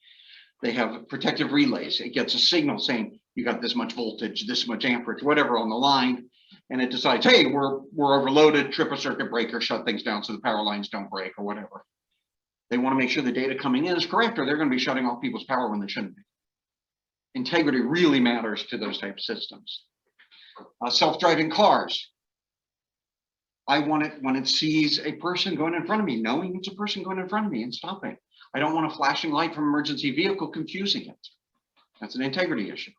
They have protective relays. It gets a signal saying you got this much voltage, this much amperage, whatever on the line, and it decides, hey, we're overloaded, trip a circuit breaker, shut things down so the power lines don't break or whatever. They want to make sure the data coming in is correct, or they're going to be shutting off people's power when they shouldn't be. Integrity really matters to those type of systems. Self-driving cars. I want it when it sees a person going in front of me, knowing it's a person going in front of me and stopping. I don't want a flashing light from an emergency vehicle confusing it. That's an integrity issue.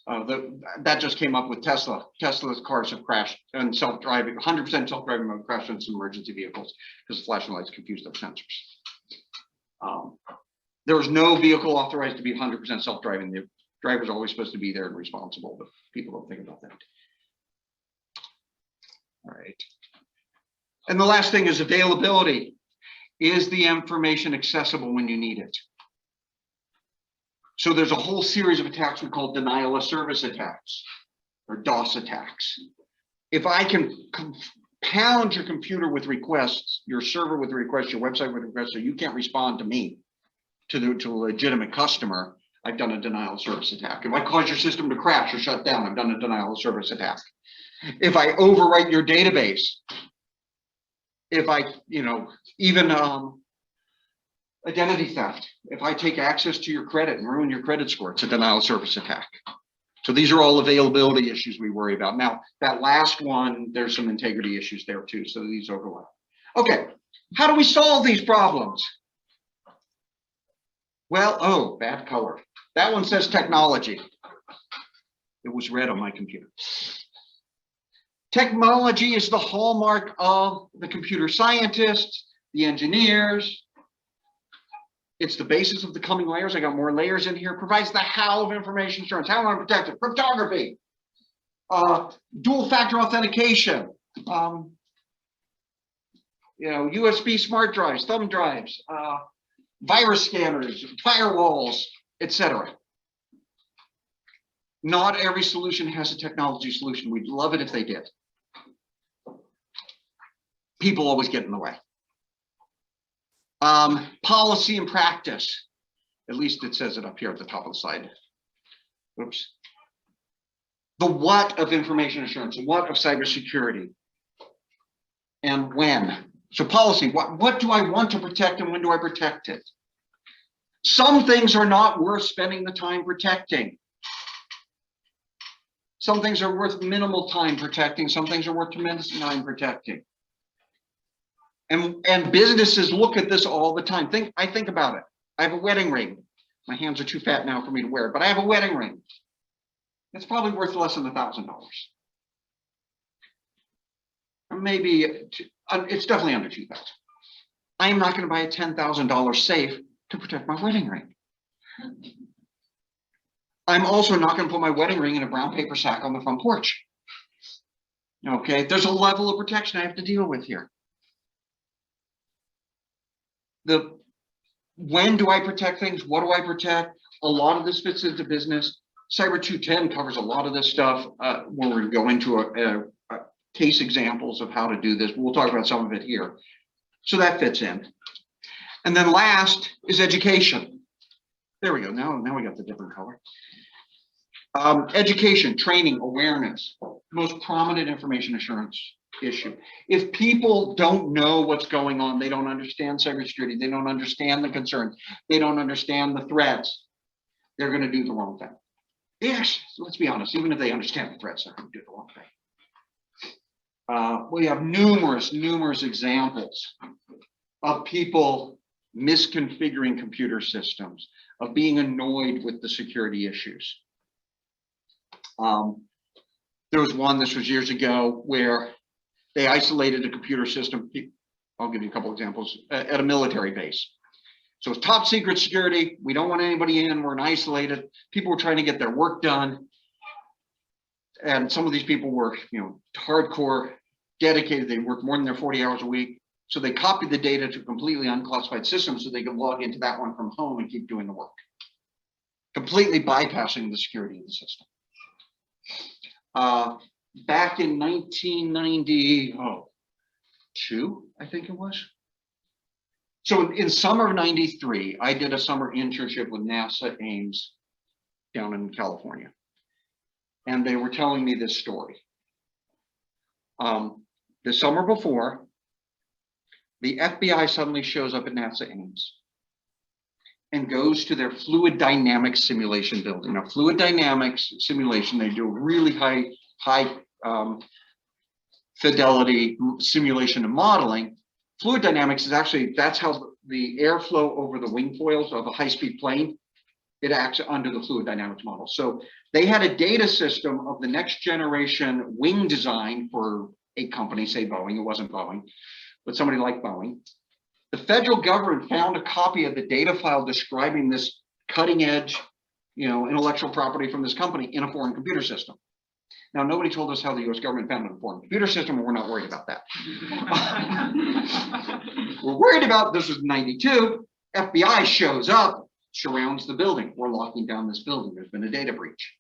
That just came up with Tesla. Tesla's cars have crashed and self-driving, 100% self-driving mode crashed in some emergency vehicles because flashing lights confuse their sensors. There was no vehicle authorized to be 100% self-driving. The driver's always supposed to be there and responsible, but people don't think about that. All right. And the last thing is availability. Is the information accessible when you need it? So there's a whole series of attacks we call denial of service attacks or DOS attacks. if I can compound your computer with requests, your server with requests, your website with requests, so you can't respond to me, to a legitimate customer, I've done a denial of service attack. If I cause your system to crash or shut down, I've done a denial of service attack. If I overwrite your database, if I, even identity theft, if I take access to your credit and ruin your credit score, it's a denial of service attack. So these are all availability issues we worry about. Now, that last one, there's some integrity issues there too, so these overlap. Okay, how do we solve these problems? Well, oh, bad color. That one says technology. It was red on my computer. Technology is the hallmark of the computer scientists, the engineers. It's the basis of the coming layers. I got more layers in here. Provides the how of information assurance. How am I protected? Cryptography, dual factor authentication, USB smart drives, thumb drives, virus scanners, firewalls, etc. Not every solution has a technology solution. We'd love it if they did. People always get in the way. Policy and practice. At least it says it up here at the top of the slide. Oops. The what of information assurance, what of cybersecurity, and when. So policy, what do I want to protect and when do I protect it? Some things are not worth spending the time protecting. Some things are worth minimal time protecting. Some things are worth tremendous time protecting. And businesses look at this all the time. I think about it. I have a wedding ring. My hands are too fat now for me to wear it, but I have a wedding ring. It's probably worth less than $1,000. Maybe it's definitely under $2,000. I am not going to buy a $10,000 safe to protect my wedding ring. I'm also not going to put my wedding ring in a brown paper sack on the front porch. Okay, there's a level of protection I have to deal with here. When do I protect things? What do I protect? A lot of this fits into business. Cyber 210 covers a lot of this stuff when we go into a case examples of how to do this. We'll talk about some of it here. So that fits in. And then last is education. There we go. Now we got the different color. Education, training, awareness, most prominent information assurance issue. If people don't know what's going on, they don't understand cybersecurity, they don't understand the concerns, they don't understand the threats, they're going to do the wrong thing. Yes, so let's be honest, even if they understand the threats, they're going to do the wrong thing. We have numerous examples of people misconfiguring computer systems, of being annoyed with the security issues. There was one, this was years ago, where they isolated a computer system. I'll give you a couple examples at a military base. So it's top secret security. We don't want anybody in. We're isolated. People were trying to get their work done. And some of these people were, hardcore, dedicated. They worked more than their 40 hours a week. So they copied the data to a completely unclassified system so they could log into that one from home and keep doing the work, completely bypassing the security of the system. Back in 1992, I think it was. So in summer of 93, I did a summer internship with NASA Ames down in California. And they were telling me this story. The summer before, the FBI suddenly shows up at NASA Ames and goes to their fluid dynamics simulation building. Now, fluid dynamics simulation, they do a really high fidelity simulation and modeling. Fluid dynamics is actually, that's how the airflow over the wing foils of a high-speed plane, it acts under the fluid dynamics model. So they had a data system of the next generation wing design for a company, say Boeing, it wasn't Boeing, but somebody like Boeing. The federal government found a copy of the data file describing this cutting edge, intellectual property from this company in a foreign computer system. Now, nobody told us how the US government found it in a foreign computer system, and we're not worried about that. We're worried about, this was 92, FBI shows up, surrounds the building. We're locking down this building. There's been a data breach,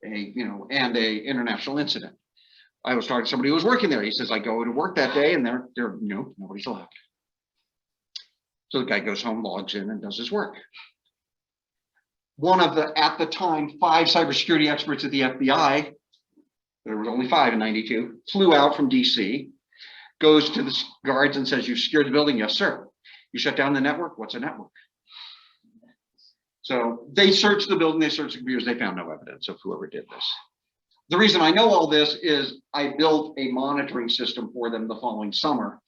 and a international incident. I was talking to somebody who was working there. He says, I go to work that day and nobody's allowed. So the guy goes home, logs in and does his work. One of the, at the time, 5 cybersecurity experts at the FBI, there was only 5 in 92, flew out from DC, goes to the guards and says, you secured the building? Yes, sir. You shut down the network? What's a network? So they searched the building, they searched the computers, they found no evidence of whoever did this. The reason I know all this is I built a monitoring system for them the following summer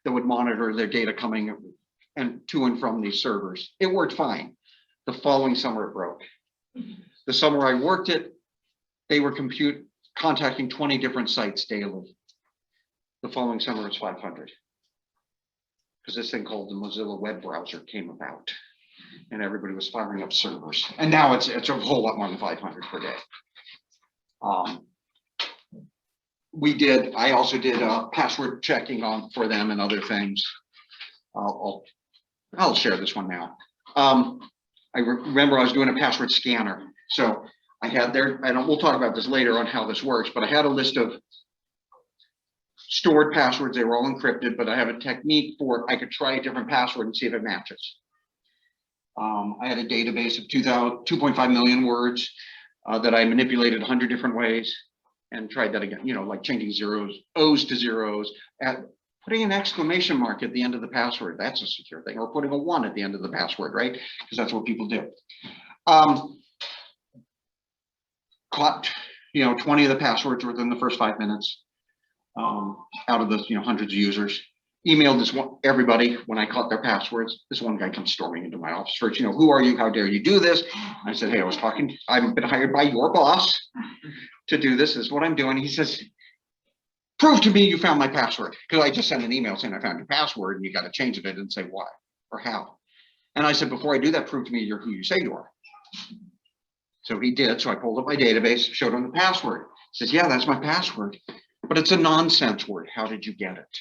that would monitor their data coming and to and from these servers. It worked fine. The following summer it broke. The summer I worked it, they were contacting 20 different sites daily. The following summer it's 500. Because this thing called the Mozilla web browser came about and everybody was firing up servers. And now it's a whole lot more than 500 per day. I also did password checking for them and other things. I'll share this one now. I remember I was doing a password scanner. So I had there, and we'll talk about this later on how this works, but I had a list of stored passwords. They were all encrypted, but I have a technique for, I could try a different password and see if it matches. I had a database of 2.5 million words that I manipulated 100 different ways and tried that again, like changing O's to zeros, putting an exclamation mark at the end of the password. That's a secure thing, or putting a 1 at the end of the password, right? Because that's what people do. Caught, 20 of the passwords within the first 5 minutes out of the, hundreds of users. Emailed this one, everybody, when I caught their passwords. This one guy comes storming into my office first, who are you? How dare you do this? I said, hey, I've been hired by your boss to do this. This is what I'm doing. He says, prove to me you found my password. Because I just sent an email saying I found your password and you got to change it and say why or how. And I said, before I do that, prove to me you're who you say you are. So he did. So I pulled up my database, showed him the password. He says, yeah, that's my password, but it's a nonsense word. How did you get it?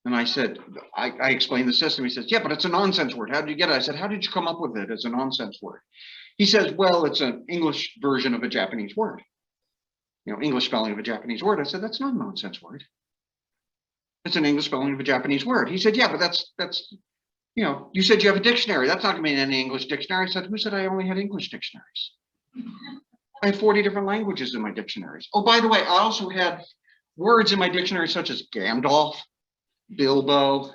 And I said, I explained the system. He says, yeah, but it's a nonsense word. How did you get it? I said, how did you come up with it as a nonsense word? He says, well, it's an English version of a Japanese word. English spelling of a Japanese word. I said, that's not a nonsense word. It's an English spelling of a Japanese word. He said, yeah, but that's you said you have a dictionary. That's not going to be in any English dictionary. I said, who said I only had English dictionaries? I have 40 different languages in my dictionaries. Oh, by the way, I also had words in my dictionary such as Gandalf, Bilbo,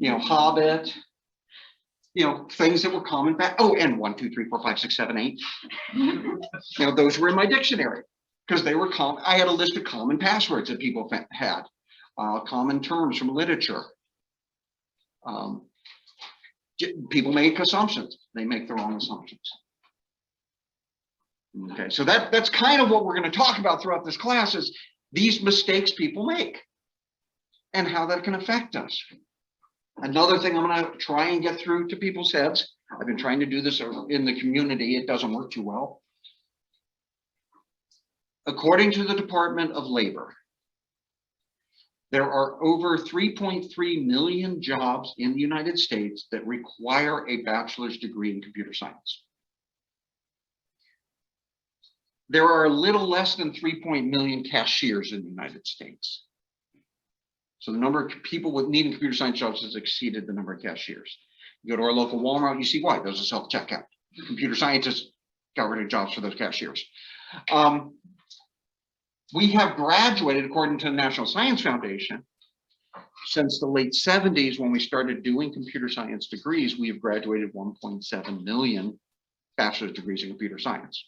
Hobbit, things that were common back. Oh, and 1, 2, 3, 4, 5, 6, 7, 8. Those were in my dictionary because they were common. I had a list of common passwords that people had, common terms from literature. People make assumptions. They make the wrong assumptions. Okay, so that's kind of what we're going to talk about throughout this class is these mistakes people make and how that can affect us. Another thing I'm going to try and get through to people's heads. I've been trying to do this in the community. It doesn't work too well. According to the Department of Labor, there are over 3.3 million jobs in the United States that require a bachelor's degree in computer science. There are a little less than 3 million cashiers in the United States. So the number of people with needing computer science jobs has exceeded the number of cashiers. You go to our local Walmart, you see why. Those are self-checkout. Computer scientists got rid of jobs for those cashiers. We have graduated, according to the National Science Foundation, since the late 70s when we started doing computer science degrees, we have graduated 1.7 million bachelor's degrees in computer science.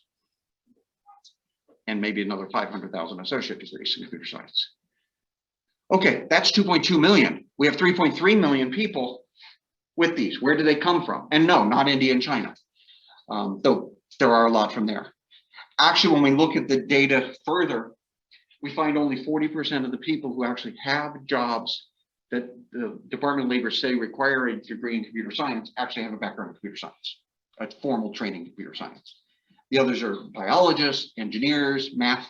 And maybe another 500,000 associate degrees in computer science. Okay, that's 2.2 million. We have 3.3 million people with these. Where do they come from? And no, not India and China, though there are a lot from there. Actually, when we look at the data further, we find only 40% of the people who actually have jobs that the Department of Labor say require a degree in computer science actually have a background in computer science, a formal training in computer science. The others are biologists, engineers, math,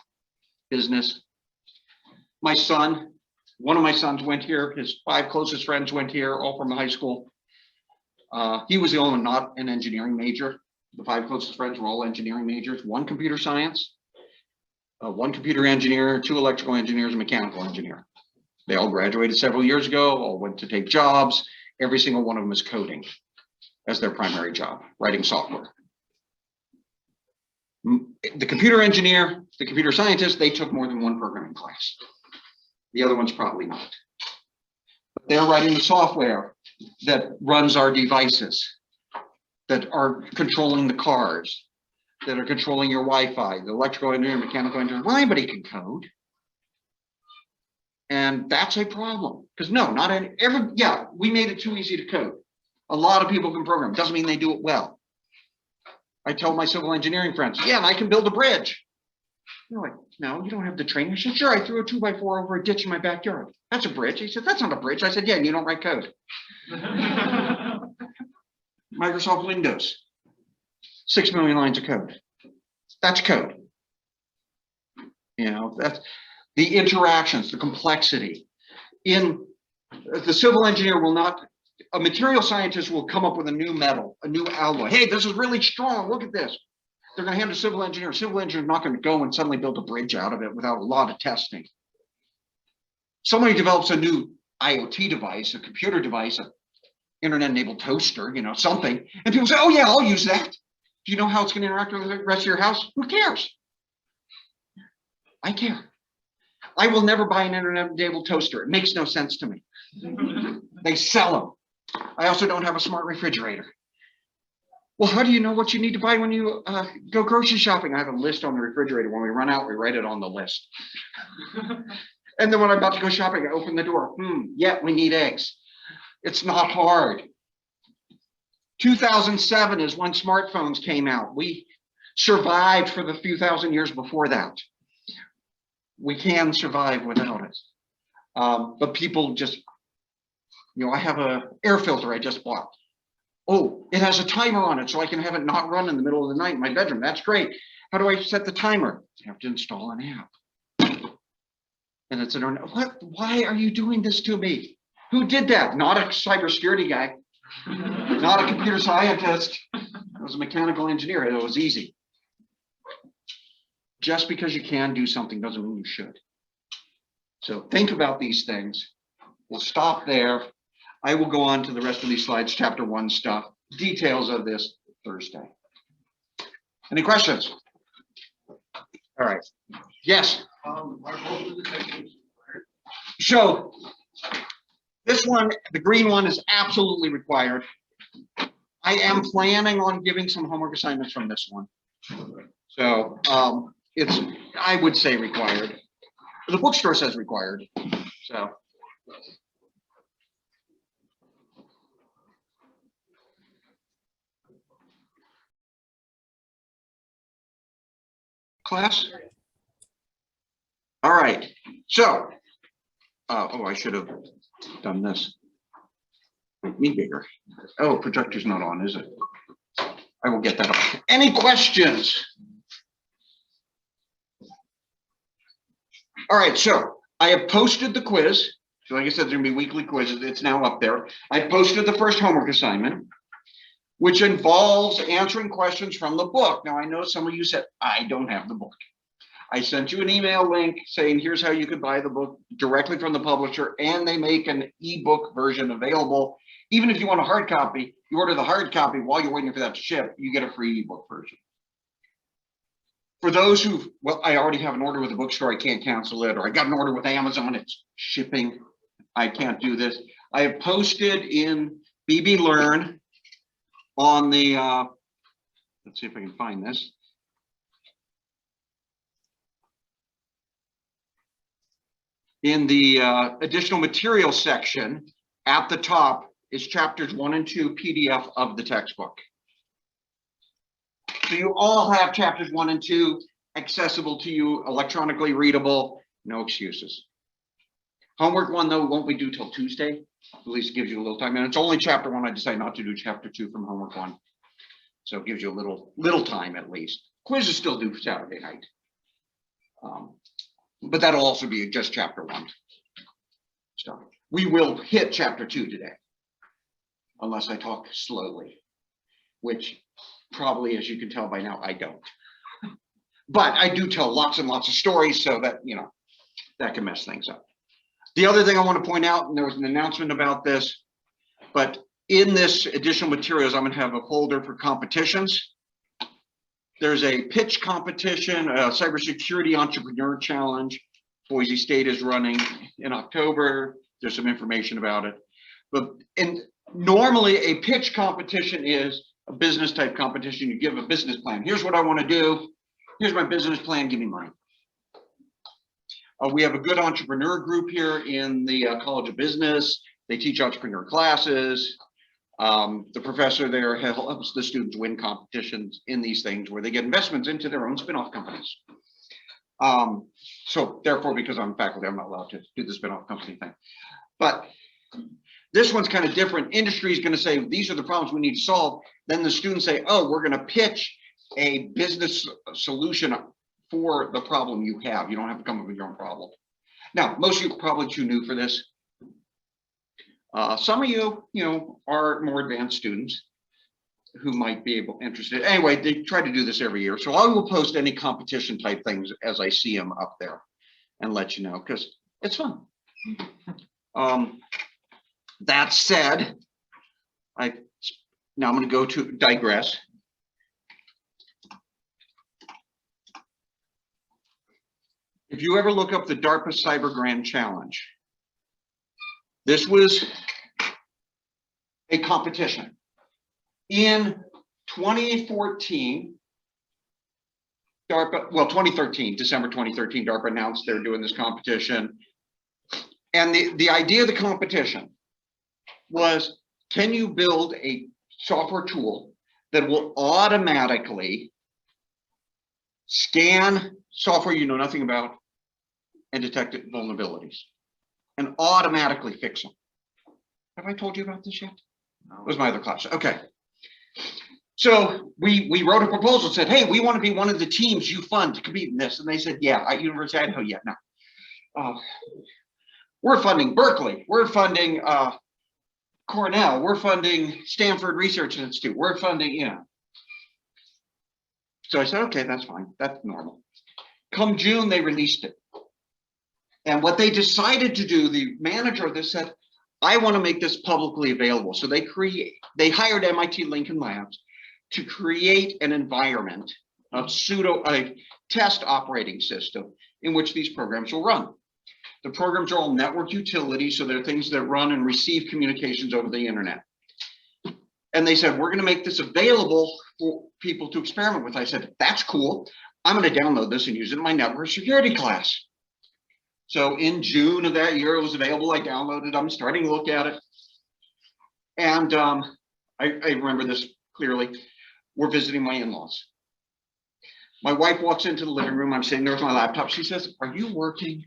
business. My son, one of my sons went here. His 5 closest friends went here, all from high school. He was the only one not an engineering major. The 5 closest friends were all engineering majors, 1 computer science. one computer engineer, 2 electrical engineers, a mechanical engineer. They all graduated several years ago, all went to take jobs. Every single one of them is coding as their primary job, writing software. The computer engineer, the computer scientist, they took more than one programming class. The other ones probably not. But they're writing the software that runs our devices, that are controlling the cars, that are controlling your Wi-Fi, the electrical engineer, mechanical engineer. Well, anybody can code. And that's a problem. Because no, not yeah, we made it too easy to code. A lot of people can program. Doesn't mean they do it well. I tell my civil engineering friends, yeah, and I can build a bridge. They're like, no, you don't have the training. I said, sure, I threw a 2x4 over a ditch in my backyard. That's a bridge. He said, that's not a bridge. I said, yeah, and you don't write code. Microsoft Windows, 6 million lines of code. That's code. You know, that's the interactions, the complexity. In the civil engineer will not, a material scientist will come up with a new metal, a new alloy. Hey, this is really strong. Look at this. They're going to hand a civil engineer. Civil engineer is not going to go and suddenly build a bridge out of it without a lot of testing. Somebody develops a new IoT device, a computer device, an internet-enabled toaster, you know, something, and people say, "Oh yeah, I'll use that." Do you know how it's going to interact with the rest of your house? Who cares? I care. I will never buy an internet-enabled toaster. It makes no sense to me. They sell them. I also don't have a smart refrigerator. Well, how do you know what you need to buy when you go grocery shopping? I have a list on the refrigerator. When we run out, we write it on the list. And then when I'm about to go shopping, I open the door. Yeah, we need eggs. It's not hard. 2007 is when smartphones came out. We survived for the few thousand years before that. We can survive without it. But people just, you know, I have an air filter I just bought. Oh, it has a timer on it, so I can have it not run in the middle of the night in my bedroom. That's great. How do I set the timer? I have to install an app. And it's an, what? Why are you doing this to me? Who did that? Not a cybersecurity guy, not a computer scientist. It was a mechanical engineer. It was easy. Just because you can do something doesn't mean you should. So think about these things. We'll stop there. I will go on to the rest of these slides, chapter 1 stuff, details of this Thursday. Any questions? All right. Yes. So this one, the green one, is absolutely required. I am planning on giving some homework assignments from this one. So it's, I would say, required. The bookstore says required. So. Class? All right. So, oh, I should have done this. Make me bigger. Oh, projector's not on, is it? I will get that on. Any questions? All right, so I have posted the quiz. So like I said, there's gonna be weekly quizzes. It's now up there. I posted the first homework assignment, which involves answering questions from the book. Now, I know some of you said, I don't have the book. I sent you an email link saying, here's how you could buy the book directly from the publisher, and they make an ebook version available. Even if you want a hard copy, you order the hard copy while you're waiting for that to ship, you get a free ebook version. For those who, well, I already have an order with the bookstore, I can't cancel it, or I got an order with Amazon, it's shipping, I can't do this. I have posted in BB Learn on the, let's see if I can find this. In the additional materials section, at the top is chapters 1 and 2 PDF of the textbook. So you all have chapters 1 and 2 accessible to you, electronically readable, no excuses. Homework 1, though, won't be due till Tuesday. At least it gives you a little time. And it's only chapter 1. I decided not to do chapter 2 from homework 1. So it gives you a little time at least. Quiz is still due Saturday night. But that'll also be just chapter 1. So we will hit chapter 2 today, unless I talk slowly, which probably, as you can tell by now, I don't. But I do tell lots and lots of stories so that, you know, that can mess things up. The other thing I want to point out, and there was an announcement about this, but in this additional materials, I'm going to have a folder for competitions. There's a pitch competition, a cybersecurity entrepreneur challenge. Boise State is running in October. There's some information about it. But normally a pitch competition is a business type competition. You give a business plan. Here's what I want to do. Here's my business plan. Give me money. We have a good entrepreneur group here in the College of Business. They teach entrepreneur classes. The professor there helps the students win competitions in these things where they get investments into their own spin-off companies. So therefore, because I'm faculty, I'm not allowed to do the spin-off company thing. But this one's kind of different. Industry is going to say, these are the problems we need to solve. Then the students say, oh, we're going to pitch a business solution for the problem you have. You don't have to come up with your own problem. Now, most of you are probably too new for this. Some of you, are more advanced students who might be interested. Anyway, they try to do this every year. So I will post any competition type things as I see them up there and let you know, because it's fun. That said, now I'm going to go to digress. If you ever look up the DARPA Cyber Grand Challenge, this was a competition. In 2014, DARPA, 2013, December 2013, DARPA announced they're doing this competition. And the idea of the competition was, can you build a software tool that will automatically scan software you know nothing about and detect vulnerabilities and automatically fix them? Have I told you about this yet? No. It was my other class. Okay. So we wrote a proposal and said, hey, we want to be one of the teams you fund to compete in this. And they said, yeah, at University of Idaho, yeah, no. We're funding Berkeley. We're funding Cornell. We're funding Stanford Research Institute. We're funding, So I said, okay, that's fine. That's normal. Come June, they released it. And what they decided to do, the manager of this said, I want to make this publicly available. So they hired MIT Lincoln Labs to create an environment of a test operating system in which these programs will run. The programs are all network utilities, so they're things that run and receive communications over the internet. And they said, we're going to make this available for people to experiment with. I said, that's cool. I'm going to download this and use it in my network security class. So in June of that year, it was available. I downloaded it. I'm starting to look at it. And I remember this clearly. We're visiting my in-laws. My wife walks into the living room. I'm sitting there with my laptop. She says, are you working?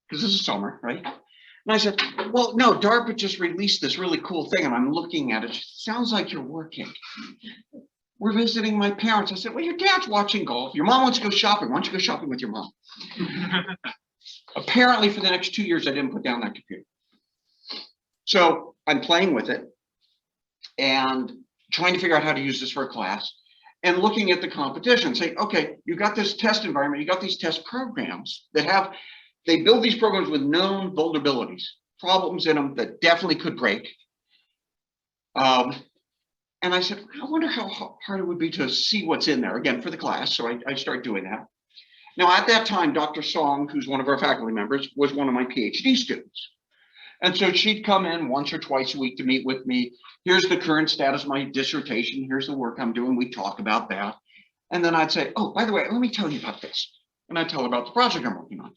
Because this is summer, right? And I said, well, no, DARPA just released this really cool thing. And I'm looking at it. Sounds like you're working. We're visiting my parents. I said, well, your dad's watching golf. Your mom wants to go shopping. Why don't you go shopping with your mom? Apparently, for the next 2 years, I didn't put down that computer. So I'm playing with it and trying to figure out how to use this for a class and looking at the competition, say, okay, you got this test environment, you got these test programs that they build these programs with known vulnerabilities, problems in them that definitely could break. And I said, I wonder how hard it would be to see what's in there, again, for the class. So I start doing that. Now, at that time, Dr. Song, who's one of our faculty members, was one of my PhD students. And so she'd come in once or twice a week to meet with me. Here's the current status of my dissertation. Here's the work I'm doing. We talk about that. And then I'd say, oh, by the way, let me tell you about this. And I'd tell her about the project I'm working on.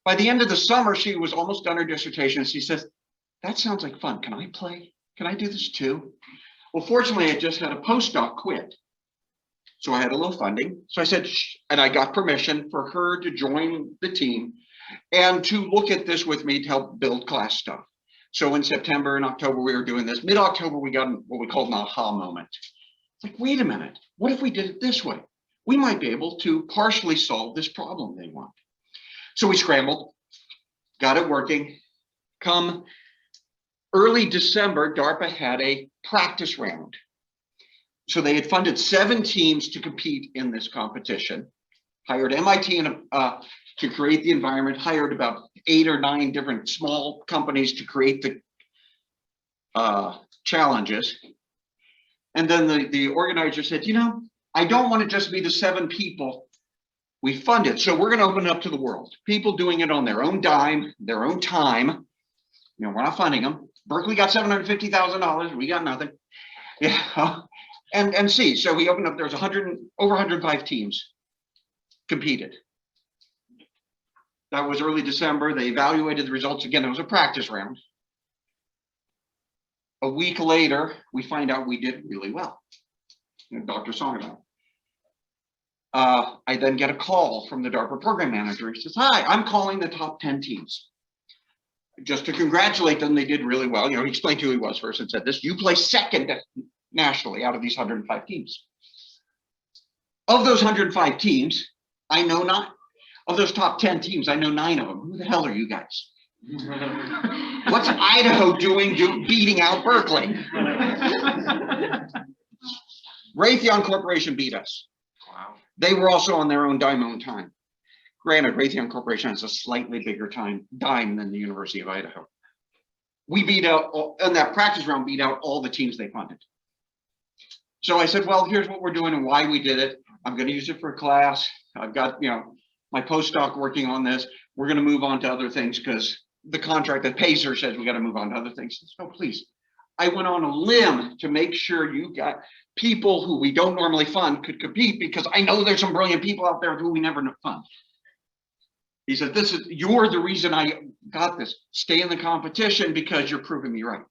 By the end of the summer, she was almost done her dissertation. And she says, that sounds like fun. Can I play? Can I do this too? Well, fortunately, I just had a postdoc quit. So I had a little funding. So I said, and I got permission for her to join the team and to look at this with me to help build class stuff. So in September and October, we were doing this. Mid-October, we got what we called an aha moment. It's like, wait a minute, what if we did it this way? We might be able to partially solve this problem they want. So we scrambled, got it working. Come early December, DARPA had a practice round. So they had funded 7 teams to compete in this competition. hired MIT to create the environment, hired about 8 or 9 different small companies to create the challenges. And then the organizer said, you know, I don't want it just to be the 7 people we funded. So we're going to open it up to the world. People doing it on their own dime, their own time. You know, we're not funding them. Berkeley got $750,000. We got nothing. Yeah. And see, so we opened up, there's over 105 teams competed. That was early December. They evaluated the results again. It was a practice round. A week later, we find out we did really well. You know, Dr. Song about it. I then get a call from the DARPA program manager. He says, hi, I'm calling the top 10 teams. Just to congratulate them, they did really well. You know, he explained who he was first and said this, you placed second nationally out of these 105 teams. Of those 105 teams, I know not, of those top 10 teams, I know 9 of them. Who the hell are you guys? What's Idaho doing beating out Berkeley? Raytheon Corporation beat us. Wow. They were also on their own dime own time. Granted, Raytheon Corporation has a slightly bigger dime than the University of Idaho. We beat out, in that practice round, beat out all the teams they funded. So I said, well, here's what we're doing and why we did it. I'm going to use it for a class. I've got, you know, my postdoc working on this. We're going to move on to other things because the contract that pays her says we got to move on to other things. So please, I went on a limb to make sure you got people who we don't normally fund could compete because I know there's some brilliant people out there who we never fund. He said, you're the reason I got this. Stay in the competition because you're proving me right.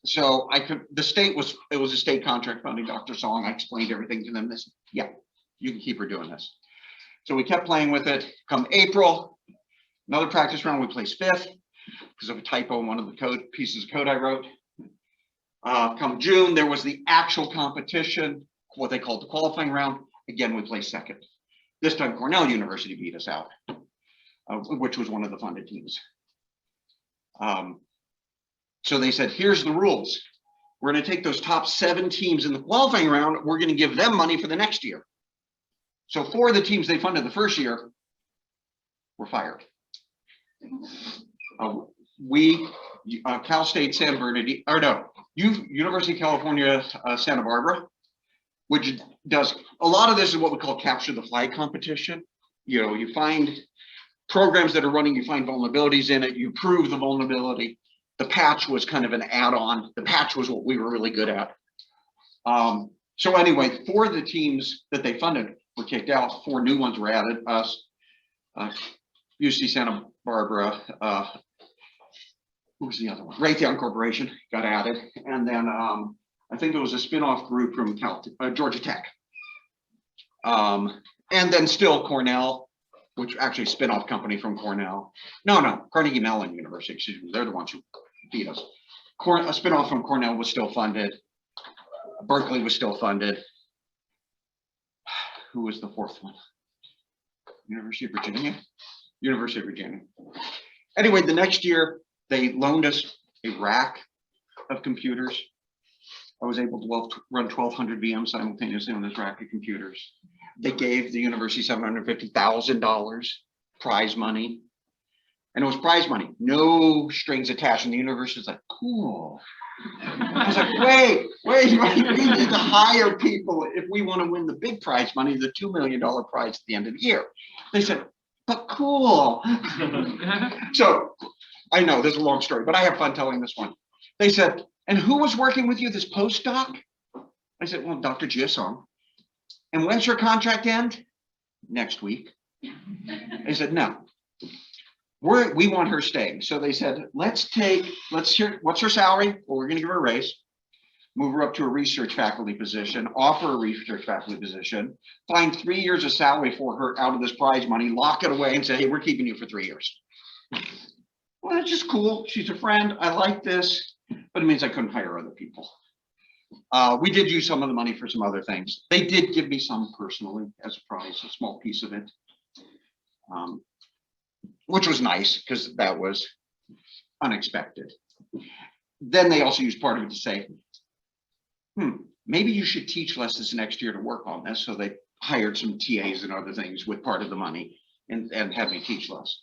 So it was a state contract funding, Dr. Song. I explained everything to them. This, yeah, you can keep her doing this. So we kept playing with it. Come April, another practice round, we placed 5th because of a typo in one of the pieces of code I wrote. Come June, there was the actual competition, what they called the qualifying round. Again, we placed 2nd. This time Cornell University beat us out, which was one of the funded teams. So they said, here's the rules. We're going to take those top 7 teams in the qualifying round. We're going to give them money for the next year. So 4 of the teams they funded the first year were fired. Cal State San Bernardino, or no, University of California, Santa Barbara, which does a lot of this is what we call capture the flag competition. You know, you find programs that are running, you find vulnerabilities in it, you prove the vulnerability. The patch was kind of an add-on. The patch was what we were really good at. So anyway, 4 of the teams that they funded were kicked out. 4 new ones were added. Us, UC Santa Barbara, who was the other one? Raytheon Corporation got added. And then I think it was a spin-off group from Georgia Tech. And then still Cornell, which actually spin-off company from Cornell. No, Carnegie Mellon University, excuse me. They're the ones who beat us. A spin-off from Cornell was still funded. Berkeley was still funded. Who was the 4th one? University of Virginia? University of Virginia. Anyway, the next year, they loaned us a rack of computers. I was able to run 1,200 VMs simultaneously on this rack of computers. They gave the university $750,000 prize money. And it was prize money, no strings attached. And the university was like, cool. I was like, wait, we need to hire people if we want to win the big prize money, the $2 million prize at the end of the year. They said, but cool. So I know this is a long story, but I have fun telling this one. They said, and who was working with you, this postdoc? I said, well, Dr. Giasong. And when's your contract end? Next week. They said, no. We want her staying. So they said, let's hear, what's her salary? Well, we're going to give her a raise, move her up to a research faculty position, offer a research faculty position, find 3 years of salary for her out of this prize money, lock it away and say, hey, we're keeping you for 3 years. Well, that's just cool. She's a friend. I like this, but it means I couldn't hire other people. We did use some of the money for some other things. They did give me some personally as a prize, a small piece of it. Which was nice because that was unexpected. Then they also used part of it to say, maybe you should teach less this next year to work on this. So they hired some TAs and other things with part of the money and had me teach less.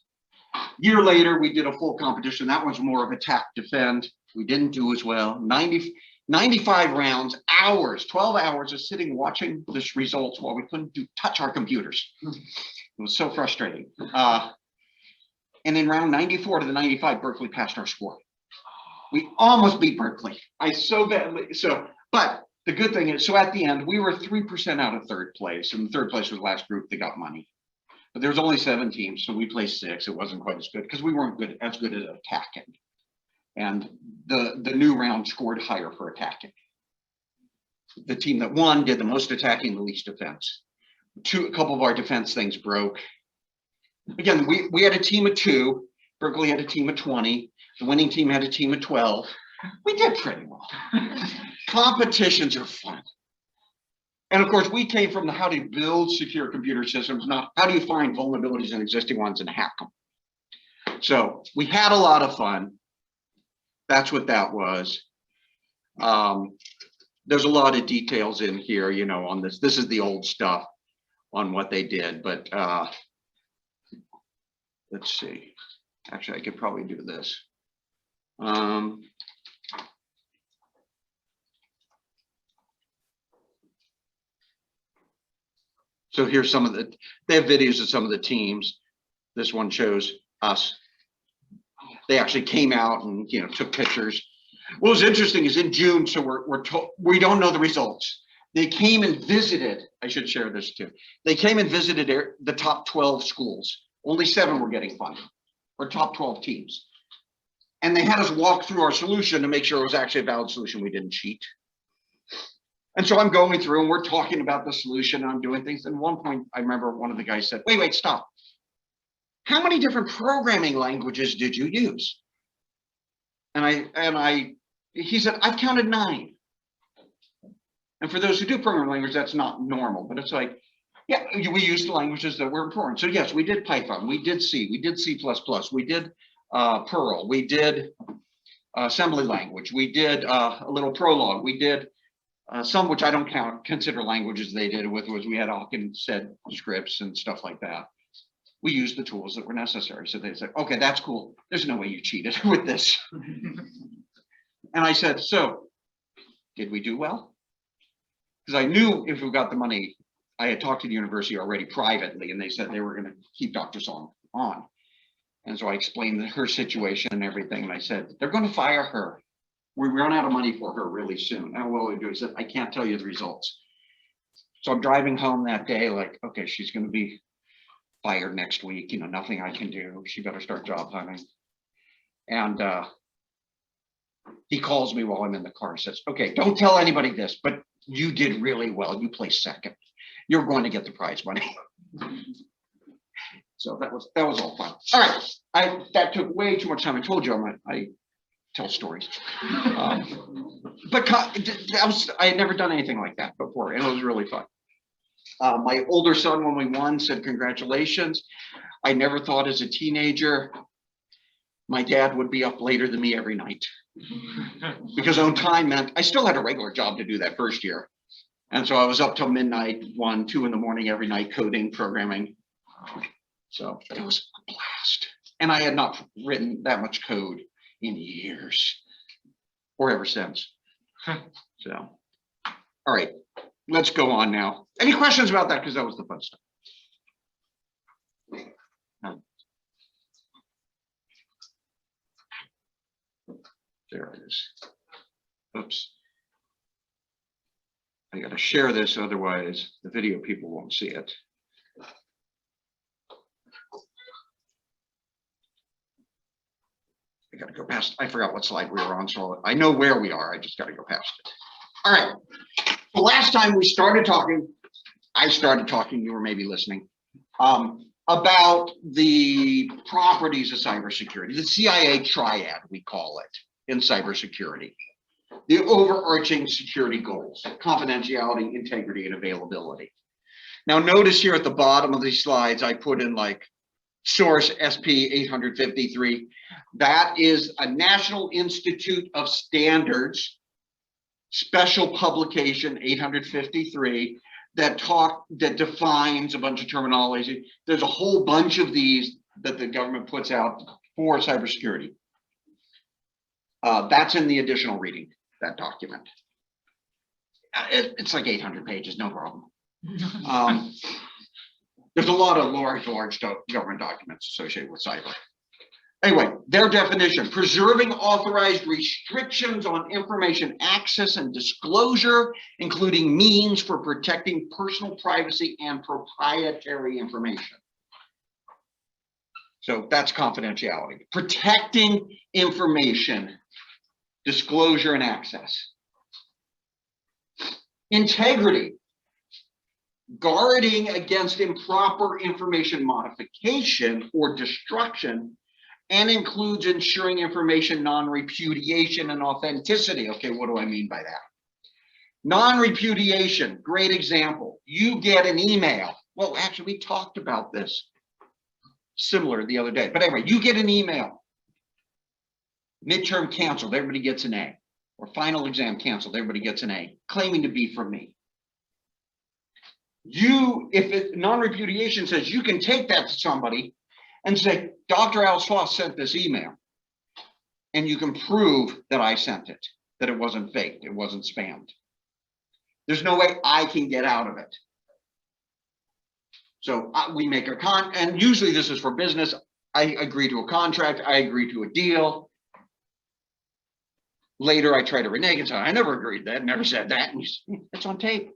Year later, we did a full competition. That was more of attack defend. We didn't do as well. 95 rounds, hours, 12 hours of sitting watching the results while we couldn't touch our computers. It was so frustrating. And in round 94 to the 95, Berkeley passed our score. We almost beat Berkeley. But the good thing is, so at the end, we were 3% out of third place, and third place was the last group that got money. But there was only 7 teams, so we placed 6. It wasn't quite as good because we weren't as good at attacking. And the new round scored higher for attacking. The team that won did the most attacking, the least defense. A couple of our defense things broke. Again, we had a team of 2. Berkeley had a team of 20. The winning team had a team of 12. We did pretty well. Competitions are fun. And of course, we came from the how do you build secure computer systems, not how do you find vulnerabilities in existing ones and hack them. So we had a lot of fun. That's what that was. There's a lot of details in here, you know, on this. This is the old stuff on what they did, but let's see. Actually, I could probably do this. So here's some of they have videos of some of the teams. This one shows us. They actually came out and, you know, took pictures. What was interesting is in June, so we're told we don't know the results. They came and visited. I should share this too. They came and visited the top 12 schools. Only 7 were getting funded, or top 12 teams. And they had us walk through our solution to make sure it was actually a valid solution. We didn't cheat. And so I'm going through and we're talking about the solution. And I'm doing things. And at one point, I remember one of the guys said, wait, stop. How many different programming languages did you use? And he said, I've counted 9. And for those who do programming language, that's not normal, but it's like, yeah, we used the languages that were important. So yes, we did Python, we did C, we did C++, we did Perl, we did assembly language, we did a little Prolog, we did some which I don't consider languages they did with, was we had Hawkins said scripts and stuff like that. We used the tools that were necessary. So they said, okay, that's cool. There's no way you cheated with this. And I said, so did we do well? Because I knew if we got the money, I had talked to the university already privately, and they said they were going to keep Dr. Song on. And so I explained her situation and everything. And I said, they're going to fire her. We run out of money for her really soon. How will we do? He said, I can't tell you the results. So I'm driving home that day, like, okay, she's going to be fired next week. You know, nothing I can do. She better start job hunting. And he calls me while I'm in the car and says, okay, don't tell anybody this, but you did really well. You placed 2nd. You're going to get the prize money. So that was all fun. All right, that took way too much time. I told you I tell stories. But I had never done anything like that before, and it was really fun. My older son, when we won, said congratulations. I never thought as a teenager my dad would be up later than me every night, because on time meant I still had a regular job to do that first year. And so I was up till midnight, 1, 2 in the morning every night, coding, programming. So it was a blast. And I had not written that much code in years, or ever since. So, all right, let's go on now. Any questions about that? Because that was the fun stuff. There it is. Oops. I got to share this, otherwise the video people won't see it. I got to go past. I forgot what slide we were on, so I know where we are. I just got to go past it. All right. The last time we started talking, I started talking, you were maybe listening, about the properties of cybersecurity, the CIA triad, we call it in cybersecurity. The overarching security goals: confidentiality, integrity, and availability. Now notice here at the bottom of these slides, I put in like source SP 853. That is a National Institute of Standards special publication 853 that defines a bunch of terminology. There's a whole bunch of these that the government puts out for cybersecurity. That's in the additional reading, that document. It's like 800 pages, no problem. There's a lot of large government documents associated with cyber. Anyway, their definition: preserving authorized restrictions on information access and disclosure, including means for protecting personal privacy and proprietary information. So that's confidentiality. Protecting information, disclosure, and access. Integrity: guarding against improper information modification or destruction, and includes ensuring information non-repudiation and authenticity. Okay, what do I mean by that? Non-repudiation, great example. You get an email. Well, actually, we talked about this similar the other day. But anyway, you get an email. Midterm canceled, everybody gets an A. Or final exam canceled, everybody gets an A, claiming to be from me. If non-repudiation says you can take that to somebody and say, Dr. Alves-Foss sent this email, and you can prove that I sent it, that it wasn't faked, it wasn't spammed. There's no way I can get out of it. So we make and usually this is for business. I agree to a contract, I agree to a deal. Later, I try to renege and say, I never agreed to that, never said that. And it's on tape.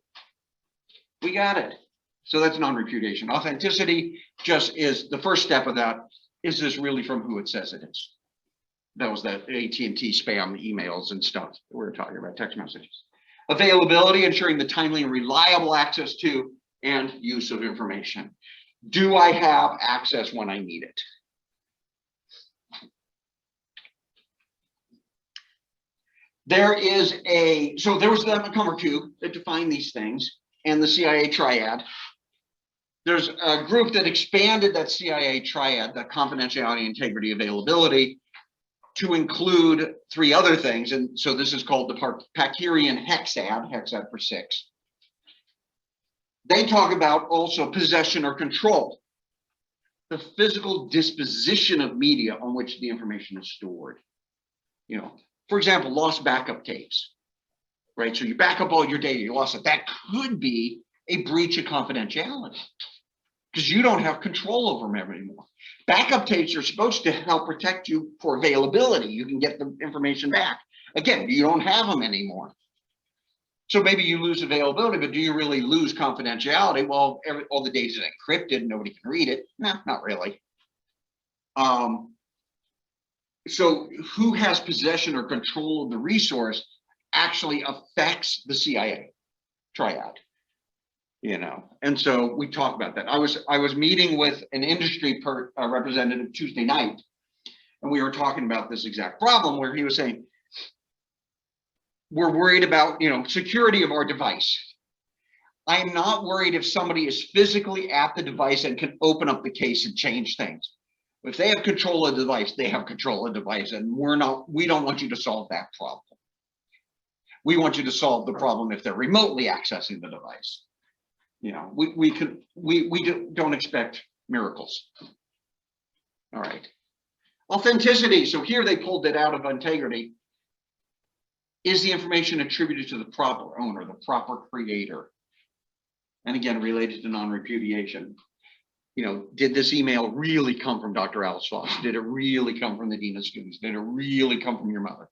We got it. So that's non-repudiation. Authenticity just is the first step of that. Is this really from who it says it is? That was that AT&T spam emails and stuff that we were talking about, text messages. Availability, ensuring the timely and reliable access to and use of information. Do I have access when I need it? There was the number 2 that defined these things, and the CIA triad. There's a group that expanded that CIA triad, that confidentiality, integrity, availability, to include 3 other things. And so this is called the Pakirian hexad for 6. They talk about also possession or control, the physical disposition of media on which the information is stored. You know, for example, lost backup tapes, right? So you back up all your data, you lost it. That could be a breach of confidentiality because you don't have control over them anymore. Backup tapes are supposed to help protect you for availability. You can get the information back. Again, you don't have them anymore. So maybe you lose availability, but do you really lose confidentiality? Well, all the data is encrypted and nobody can read it. No, not really. So who has possession or control of the resource actually affects the CIA triad, you know? And so we talk about that. I was meeting with an industry representative Tuesday night, and we were talking about this exact problem where he was saying, we're worried about, you know, security of our device. I'm not worried if somebody is physically at the device and can open up the case and change things. If they have control of the device, they have control of the device, and we don't want you to solve that problem. We want you to solve the problem if they're remotely accessing the device. You know, we don't expect miracles. All right. Authenticity. So here they pulled it out of integrity. Is the information attributed to the proper owner, the proper creator? And again, related to non-repudiation. You know, did this email really come from Dr. Alves-Foss? Did it really come from the Dean of Students? Did it really come from your mother?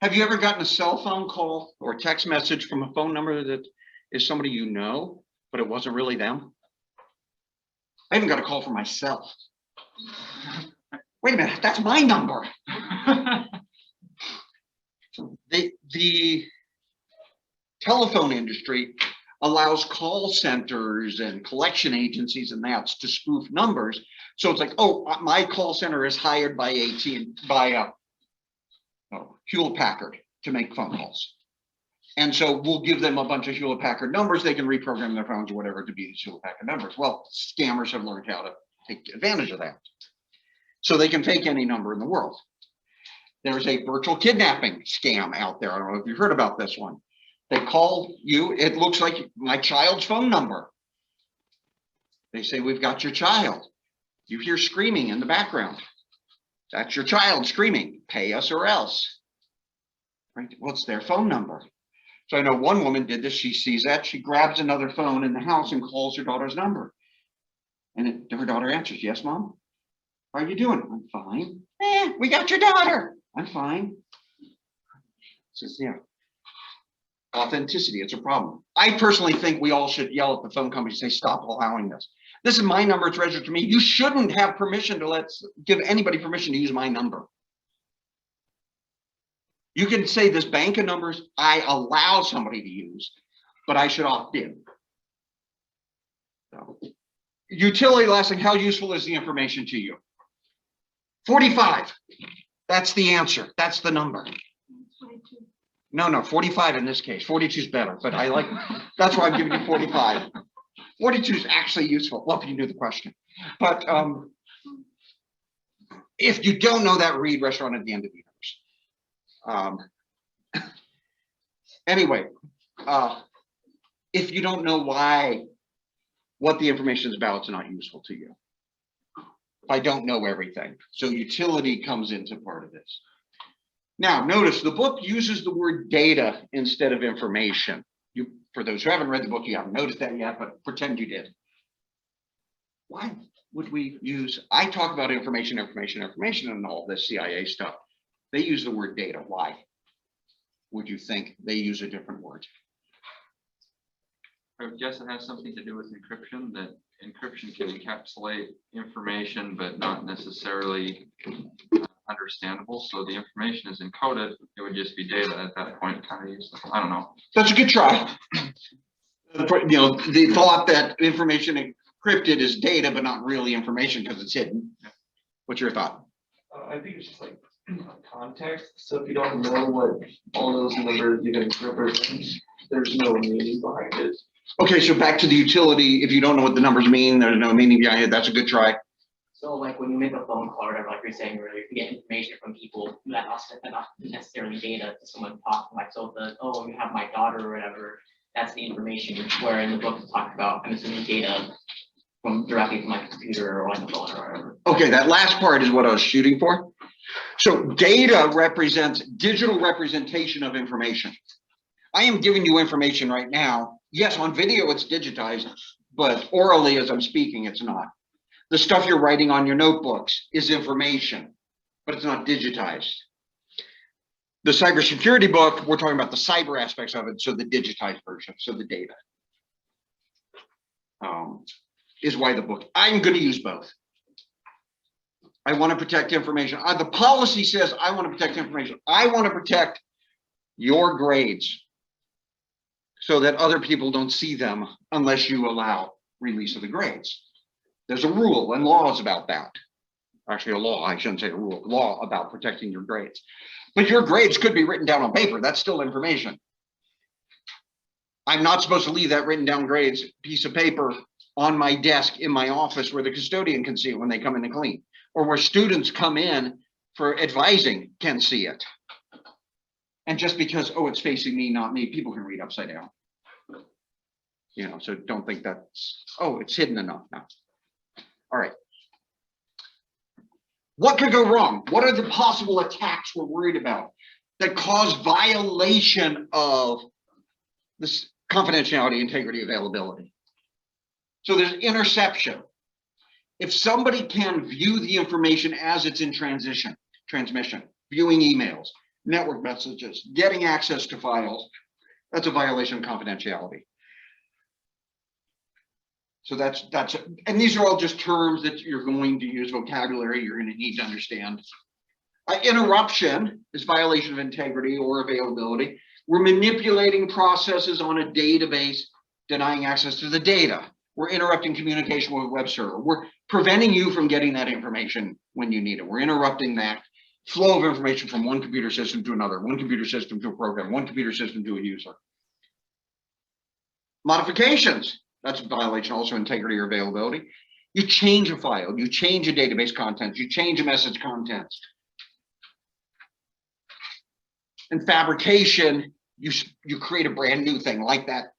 Have you ever gotten a cell phone call or a text message from a phone number that is somebody you know, but it wasn't really them? I even got a call from myself. Wait a minute, that's my number. The telephone industry allows call centers and collection agencies and that's to spoof numbers. So it's like, oh, my call center is hired by Hewlett-Packard to make phone calls. And so we'll give them a bunch of Hewlett-Packard numbers. They can reprogram their phones or whatever to be these Hewlett-Packard numbers. Well, scammers have learned how to take advantage of that. So they can fake any number in the world. There's a virtual kidnapping scam out there. I don't know if you've heard about this one. They call you, it looks like my child's phone number. They say, we've got your child. You hear screaming in the background. That's your child screaming, pay us or else. Right? Well, it's their phone number. So I know one woman did this. She sees that. She grabs another phone in the house and calls her daughter's number. And her daughter answers, yes, Mom. How are you doing? I'm fine. We got your daughter. I'm fine. Says, yeah. Authenticity, it's a problem. I personally think we all should yell at the phone company and say, stop allowing this. This is my number, it's registered to me. You shouldn't have permission to give anybody permission to use my number. You can say this bank of numbers I allow somebody to use, but I should opt in. So, utility lasting, how useful is the information to you? 45. That's the answer. That's the number. 22. No, 45 in this case. 42 is better, but I like, that's why I'm giving you 45. 42 is actually useful. Well, if you knew the question. But if you don't know that, read Restaurant at the End of the Universe. Anyway, if you don't know what the information is about, it's not useful to you. I don't know everything. So utility comes into part of this. Now, notice the book uses the word data instead of information. For those who haven't read the book, you haven't noticed that yet, but pretend you did. Why would we use, I talk about information, and all this CIA stuff. They use the word data. Why would you think they use a different word? I would guess it has something to do with encryption, that encryption can encapsulate information, but not necessarily understandable. So the information is encoded, it would just be data at that point, kind of useless. I don't know. That's a good try. You know, the thought that information encrypted is data, but not really information because it's hidden. What's your thought? I think it's just like context. So if you don't know what all those numbers even represent, there's no meaning behind it. Okay, so back to the utility. If you don't know what the numbers mean, there's no meaning behind it. That's a good try. So like when you make a phone call or whatever, like you're saying earlier, you get information from people that not necessarily data to someone talking, like, so you have my daughter or whatever, that's the information, where in the book it talks about, I'm assuming data directly from my computer or on the phone or whatever. Okay, that last part is what I was shooting for. So data represents digital representation of information. I am giving you information right now. Yes, on video it's digitized, but orally as I'm speaking, it's not. The stuff you're writing on your notebooks is information, but it's not digitized. The cybersecurity book, we're talking about the cyber aspects of it, so the digitized version, so the data. Is why the book, I'm going to use both. I want to protect information. The policy says I want to protect information. I want to protect your grades so that other people don't see them unless you allow release of the grades. There's a rule and laws about that. Actually, a law, I shouldn't say a rule, law about protecting your grades. But your grades could be written down on paper. That's still information. I'm not supposed to leave that written down grades piece of paper on my desk in my office where the custodian can see it when they come in to clean, or where students come in for advising can see it. And just because, oh, it's facing me, not me, people can read upside down. You know, so don't think that's, oh, it's hidden enough now. All right. What could go wrong? What are the possible attacks we're worried about that cause violation of this confidentiality, integrity, availability? So there's interception. If somebody can view the information as it's in transmission, viewing emails, network messages, getting access to files, that's a violation of confidentiality. So that's and these are all just terms that you're going to use, vocabulary you're going to need to understand. Interruption is violation of integrity or availability. We're manipulating processes on a database, denying access to the data. We're interrupting communication with a web server. We're preventing you from getting that information when you need it. We're interrupting that flow of information from one computer system to another, one computer system to a program, one computer system to a user. Modifications, that's a violation also of integrity or availability. You change a file, you change a database content, you change a message content. In fabrication, you create a brand new thing like that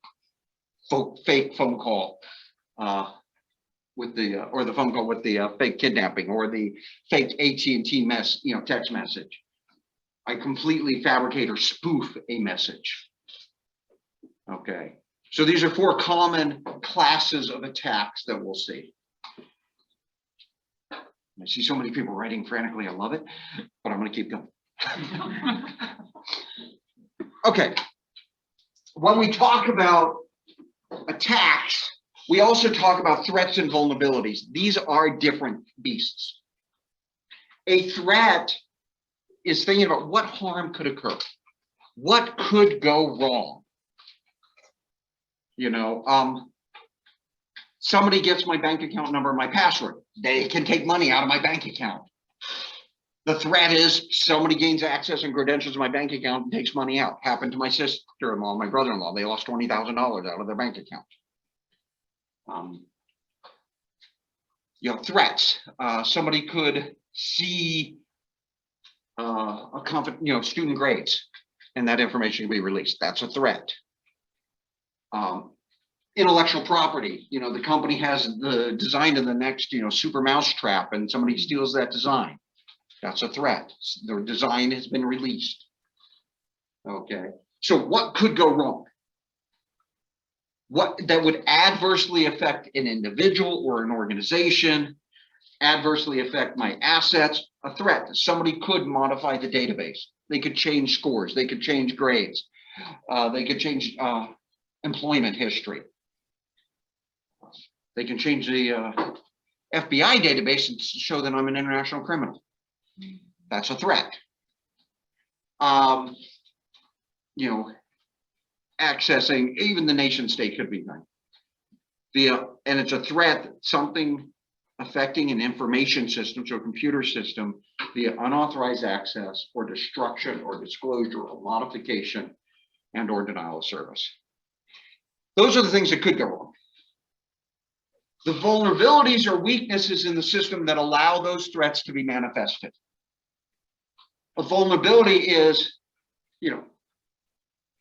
fake phone call with the or the phone call with the fake kidnapping or the fake AT&T text message. I completely fabricate or spoof a message. Okay, so these are 4 common classes of attacks that we'll see. I see so many people writing frantically. I love it, but I'm going to keep going. Okay, when we talk about attacks, we also talk about threats and vulnerabilities. These are different beasts. A threat is thinking about what harm could occur, what could go wrong. You know, somebody gets my bank account number, my password. They can take money out of my bank account. The threat is somebody gains access and credentials to my bank account and takes money out. Happened to my sister-in-law, my brother-in-law. They lost $20,000 out of their bank account. You know, threats. Somebody could see student grades, and that information can be released. That's a threat. Intellectual property. You know, the company has the design of the next, super mousetrap, and somebody steals that design. That's a threat. Their design has been released. Okay, so what could go wrong? What that would adversely affect an individual or an organization, adversely affect my assets, a threat. Somebody could modify the database. They could change scores. They could change grades. They could change employment history. They can change the FBI database and show that I'm an international criminal. That's a threat. Accessing even the nation state could be done. And it's a threat, something affecting an information system, so a computer system, via unauthorized access or destruction or disclosure or modification and or denial of service. Those are the things that could go wrong. The vulnerabilities or weaknesses in the system that allow those threats to be manifested. A vulnerability is,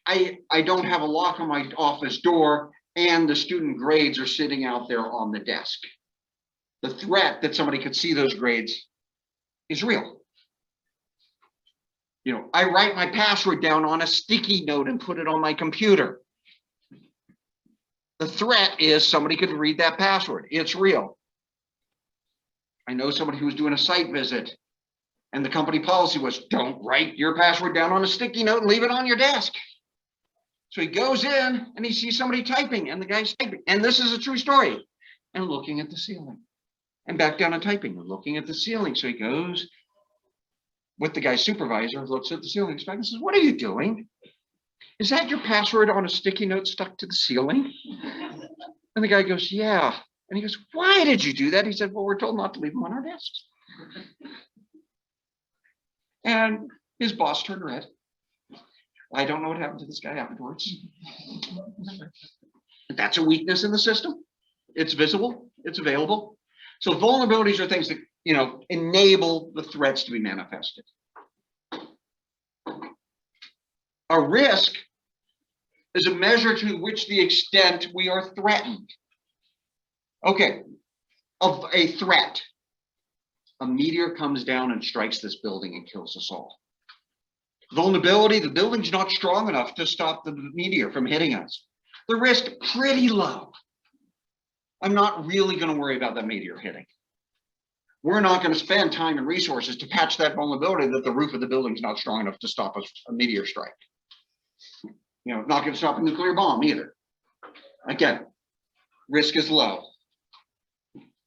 I don't have a lock on my office door and the student grades are sitting out there on the desk. The threat that somebody could see those grades is real. I write my password down on a sticky note and put it on my computer. The threat is somebody could read that password. It's real. I know somebody who was doing a site visit and the company policy was don't write your password down on a sticky note and leave it on your desk. So he goes in and he sees somebody typing and the guy's typing. And this is a true story. And looking at the ceiling and back down and typing and looking at the ceiling. So he goes with the guy's supervisor, looks at the ceiling and says, "What are you doing? Is that your password on a sticky note stuck to the ceiling?" And the guy goes, "Yeah." And he goes, "Why did you do that?" He said, "Well, we're told not to leave them on our desks." And his boss turned red. I don't know what happened to this guy afterwards. That's a weakness in the system. It's visible, it's available. So vulnerabilities are things that, enable the threats to be manifested. A risk is a measure to which the extent we are threatened. Okay, of a threat. A meteor comes down and strikes this building and kills us all. Vulnerability, the building's not strong enough to stop the meteor from hitting us. The risk, pretty low. I'm not really going to worry about that meteor hitting. We're not going to spend time and resources to patch that vulnerability that the roof of the building's not strong enough to stop a meteor strike. Not going to stop a nuclear bomb either. Again, risk is low.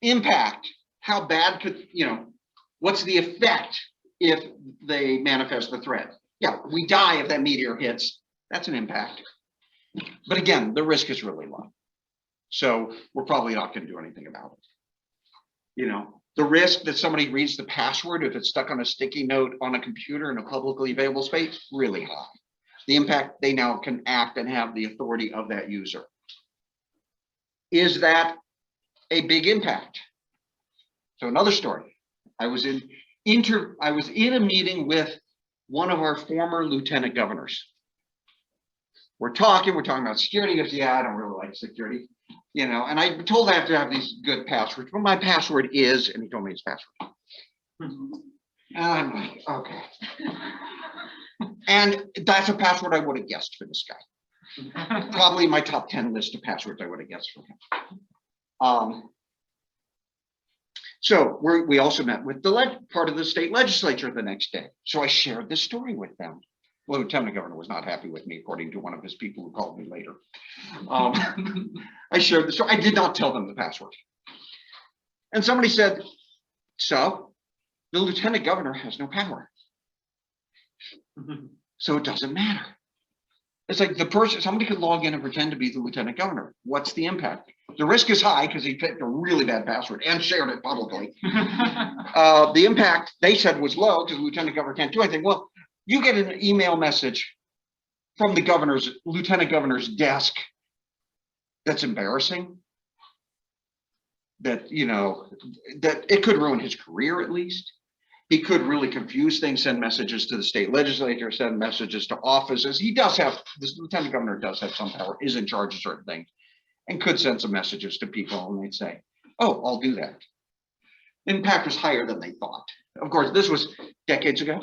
Impact, how bad could, what's the effect if they manifest the threat? Yeah, we die if that meteor hits. That's an impact. But again, the risk is really low. So we're probably not going to do anything about it. The risk that somebody reads the password if it's stuck on a sticky note on a computer in a publicly available space, really high. The impact, they now can act and have the authority of that user. Is that a big impact? So another story. I was in a meeting with one of our former lieutenant governors. We're talking about security. He goes, yeah, I don't really like security, you know, and I'm told I have to have these good passwords, but my password is, and he told me his password. And I'm like, okay. And that's a password I would have guessed for this guy. Probably my top 10 list of passwords I would have guessed for him. So we also met with the part of the state legislature the next day. So I shared this story with them. Well, the lieutenant governor was not happy with me, according to one of his people who called me later. I shared the story. I did not tell them the password. And somebody said, so the lieutenant governor has no power. So it doesn't matter. It's like somebody could log in and pretend to be the lieutenant governor. What's the impact? The risk is high because he picked a really bad password and shared it publicly. The impact they said was low because the lieutenant governor can't do anything. Well, you get an email message from the lieutenant governor's desk that's embarrassing. That, you know, that it could ruin his career at least. He could really confuse things, send messages to the state legislature, send messages to offices. This lieutenant governor does have some power, is in charge of certain things, and could send some messages to people and they'd say, oh, I'll do that. Impact was higher than they thought. Of course, this was decades ago.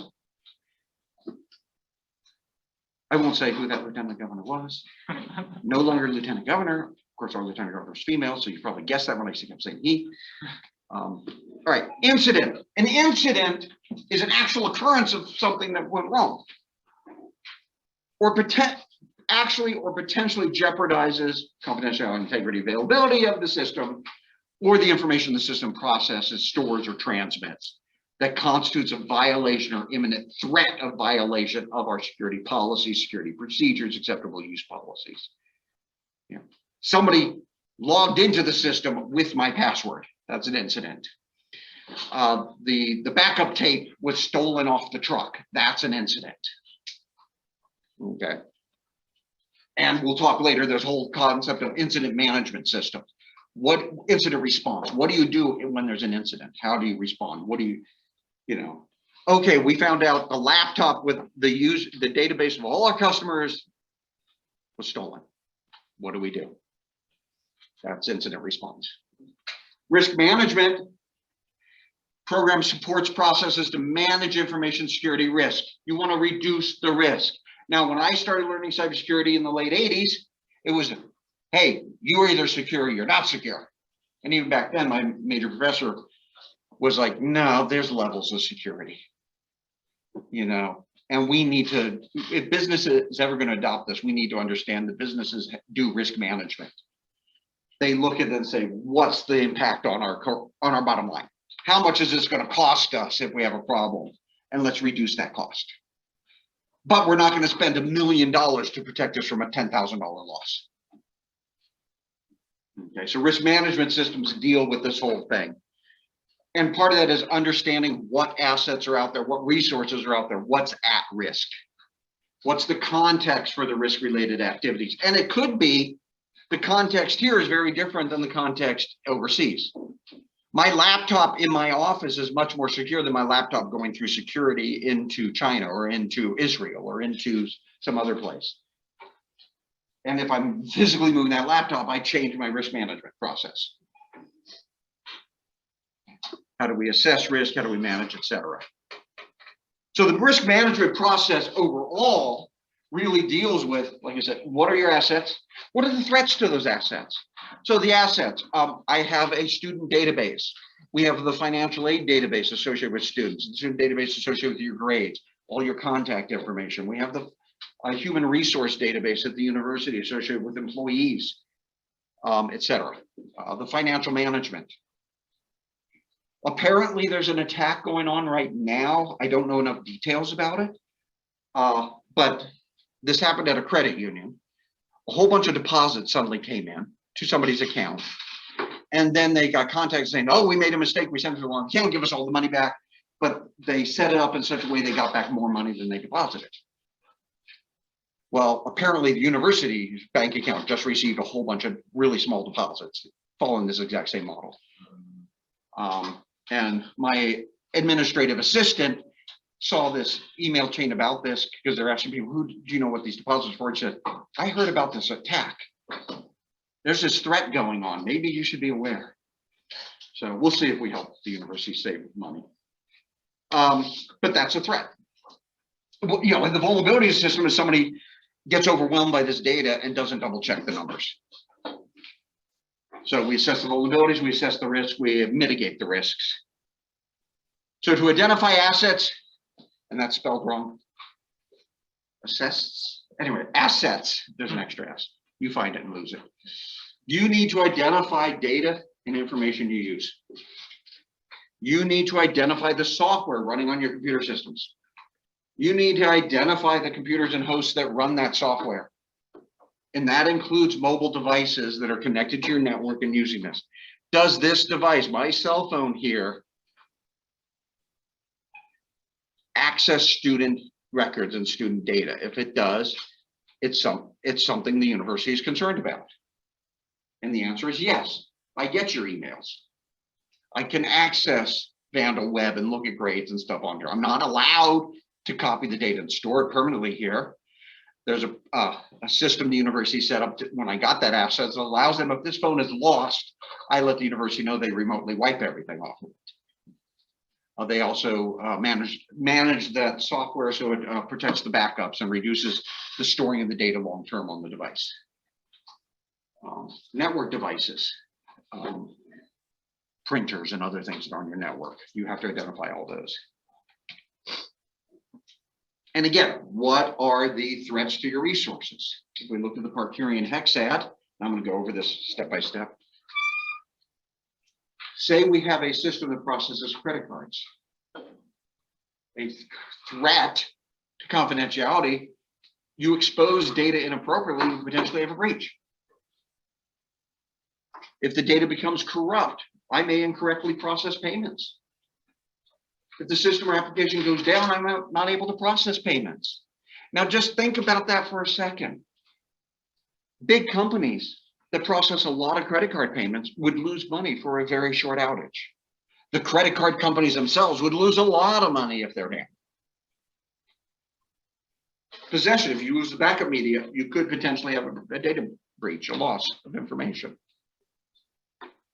I won't say who that lieutenant governor was. No longer lieutenant governor. Of course, our lieutenant governor is female, so you probably guessed that when I kept saying he. All right, incident. An incident is an actual occurrence of something that went wrong, or potentially jeopardizes confidentiality, integrity, availability of the system, or the information the system processes, stores, or transmits that constitutes a violation or imminent threat of violation of our security policies, security procedures, acceptable use policies. Yeah. Somebody logged into the system with my password. That's an incident. The backup tape was stolen off the truck. That's an incident. Okay. And we'll talk later, there's a whole concept of incident management system. What incident response? What do you do when there's an incident? How do you respond? What do you know? Okay, we found out the laptop with the database of all our customers was stolen. What do we do? That's incident response. Risk management program supports processes to manage information security risk. You want to reduce the risk. Now, when I started learning cybersecurity in the late 80s, it was, hey, you're either secure or you're not secure. And even back then, my major professor was like, no, there's levels of security, you know, and we need to, if business is ever going to adopt this, we need to understand that businesses do risk management. They look at it and say, what's the impact on our bottom line? How much is this going to cost us if we have a problem? And let's reduce that cost. But we're not going to spend $1 million to protect us from a $10,000 loss. Okay, so risk management systems deal with this whole thing. And part of that is understanding what assets are out there, what resources are out there, what's at risk. What's the context for the risk-related activities? And it could be the context here is very different than the context overseas. My laptop in my office is much more secure than my laptop going through security into China or into Israel or into some other place. And if I'm physically moving that laptop, I change my risk management process. How do we assess risk? How do we manage, et cetera? So the risk management process overall really deals with, like I said, what are your assets? What are the threats to those assets? So the assets, I have a student database. We have the financial aid database associated with students, the student database associated with your grades, all your contact information. We have the human resource database at the university associated with employees, et cetera. The financial management. Apparently there's an attack going on right now. I don't know enough details about it, but this happened at a credit union. A whole bunch of deposits suddenly came in to somebody's account. And then they got contacted saying, oh, we made a mistake. We sent it to the wrong account, give us all the money back. But they set it up in such a way they got back more money than they deposited. Well, apparently the university's bank account just received a whole bunch of really small deposits following this exact same model. And my administrative assistant saw this email chain about this because they're asking people, who do you know what these deposits for? It said, I heard about this attack. There's this threat going on. Maybe you should be aware. So we'll see if we help the university save money. But that's a threat. Well, you know, the vulnerability system is somebody gets overwhelmed by this data and doesn't double check the numbers. So we assess the vulnerabilities, we assess the risk, we mitigate the risks. So to identify assets, and that's spelled wrong. Assets, anyway, assets, there's an extra S. You find it and lose it. You need to identify data and information you use. You need to identify the software running on your computer systems. You need to identify the computers and hosts that run that software. And that includes mobile devices that are connected to your network and using this. Does this device, my cell phone here, access student records and student data? If it does, it's something the university is concerned about. And the answer is yes. I get your emails. I can access Vandal Web and look at grades and stuff on here. I'm not allowed to copy the data and store it permanently here. There's a system the university set up when I got that asset that allows them, if this phone is lost, I let the university know, they remotely wipe everything off of it. They also manage that software so it protects the backups and reduces the storing of the data long-term on the device. Network devices, printers and other things that are on your network. You have to identify all those. And again, what are the threats to your resources? If we look at the Parkerian Hexad, I'm going to go over this step by step. Say we have a system that processes credit cards. A threat to confidentiality, you expose data inappropriately, you potentially have a breach. If the data becomes corrupt, I may incorrectly process payments. If the system or application goes down, I'm not able to process payments. Now just think about that for a second. Big companies that process a lot of credit card payments would lose money for a very short outage. The credit card companies themselves would lose a lot of money if they're down. Possession, if you lose the backup media, you could potentially have a data breach, a loss of information.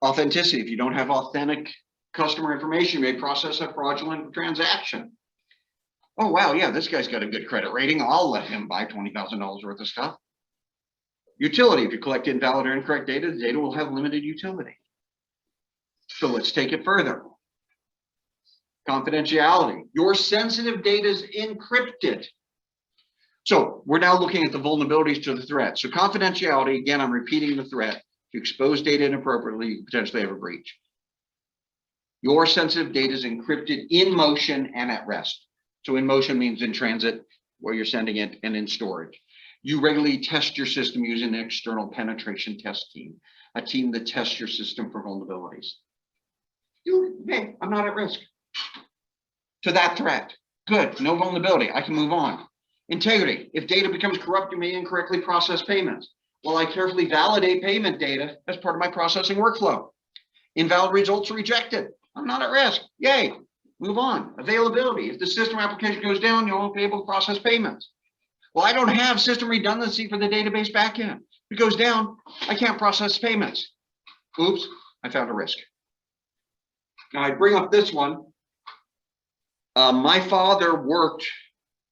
Authenticity, if you don't have authentic customer information, you may process a fraudulent transaction. Oh, wow, yeah, this guy's got a good credit rating. I'll let him buy $20,000 worth of stuff. Utility, if you collect invalid or incorrect data, the data will have limited utility. So let's take it further. Confidentiality, your sensitive data is encrypted. So we're now looking at the vulnerabilities to the threat. So confidentiality, again, I'm repeating the threat. If you expose data inappropriately, you potentially have a breach. Your sensitive data is encrypted in motion and at rest. So in motion means in transit, where you're sending it, and in storage. You regularly test your system using an external penetration test team, a team that tests your system for vulnerabilities. Hey, I'm not at risk to that threat. Good, no vulnerability, I can move on. Integrity, if data becomes corrupt, you may incorrectly process payments. Well, I carefully validate payment data as part of my processing workflow. Invalid results are rejected. I'm not at risk. Yay, move on. Availability, if the system application goes down, you won't be able to process payments. Well, I don't have system redundancy for the database backend. If it goes down, I can't process payments. Oops, I found a risk. Now I bring up this one. My father worked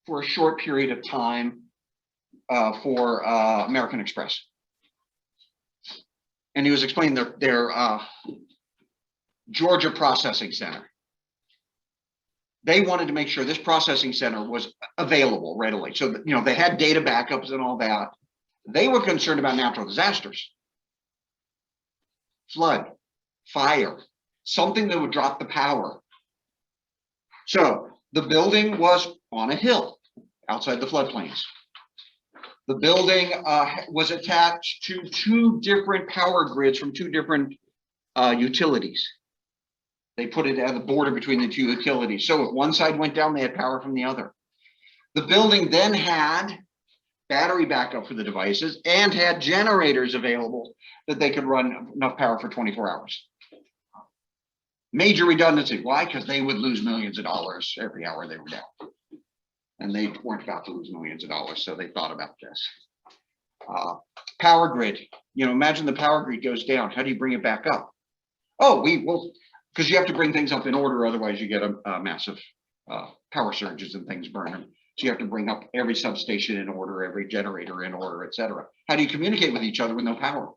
for a short period of time for American Express. And he was explaining their Georgia processing center. They wanted to make sure this processing center was available readily. So that, you know, they had data backups and all that. They were concerned about natural disasters, flood, fire, something that would drop the power. So the building was on a hill outside the floodplains. The building was attached to two different power grids from two different utilities. They put it at the border between the two utilities. So if one side went down, they had power from the other. The building then had battery backup for the devices and had generators available that they could run enough power for 24 hours. Major redundancy. Why? Because they would lose millions of dollars every hour they were down. And they weren't about to lose millions of dollars, so they thought about this. Power grid. You know, imagine the power grid goes down. How do you bring it back up? Oh, we will, because you have to bring things up in order, otherwise you get a massive power surges and things burning. So you have to bring up every substation in order, every generator in order, et cetera. How do you communicate with each other with no power?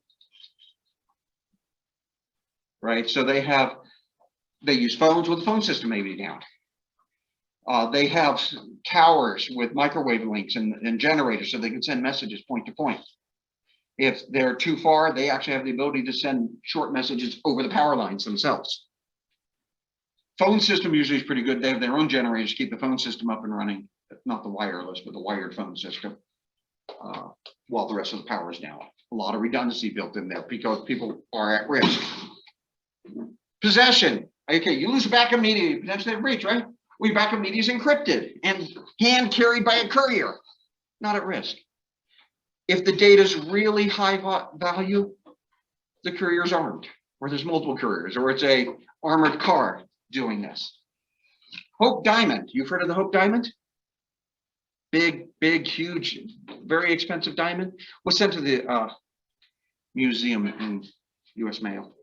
Right, so they use phones with the phone system maybe down. They have towers with microwave links and generators so they can send messages point to point. If they're too far, they actually have the ability to send short messages over the power lines themselves. Phone system usually is pretty good. They have their own generators to keep the phone system up and running, not the wireless, but the wired phone system, while the rest of the power is down. A lot of redundancy built in there because people are at risk. Possession. Okay, you lose a backup media, you potentially have breach, right? Well, your backup media is encrypted and hand carried by a courier, not at risk. If the data is really high value, the courier's armed, or there's multiple couriers, or it's a armored car doing this. Hope Diamond, you've heard of the Hope Diamond? Big, huge, very expensive diamond was sent to the museum in US Mail.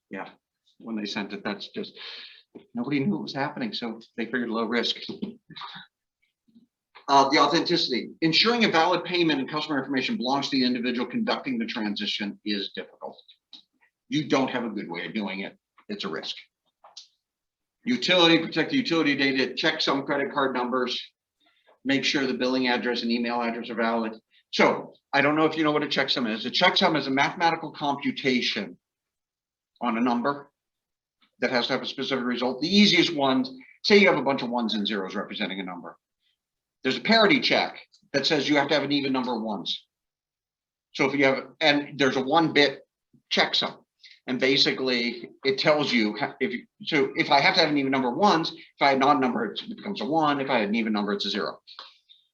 Yeah, when they sent it, that's just, nobody knew what was happening, so they figured low risk. The authenticity, ensuring a valid payment and customer information belongs to the individual conducting the transition is difficult. You don't have a good way of doing it. It's a risk. Utility, protect the utility data, check some credit card numbers, make sure the billing address and email address are valid. So I don't know if you know what a checksum is. A checksum is a mathematical computation on a number that has to have a specific result. The easiest ones, say you have a bunch of ones and zeros representing a number. There's a parity check that says you have to have an even number of ones. So if you have, and there's a 1-bit checksum, and basically it tells you if I have to have an even number of ones, if I had an odd number, it becomes a 1. If I had an even number, it's a 0.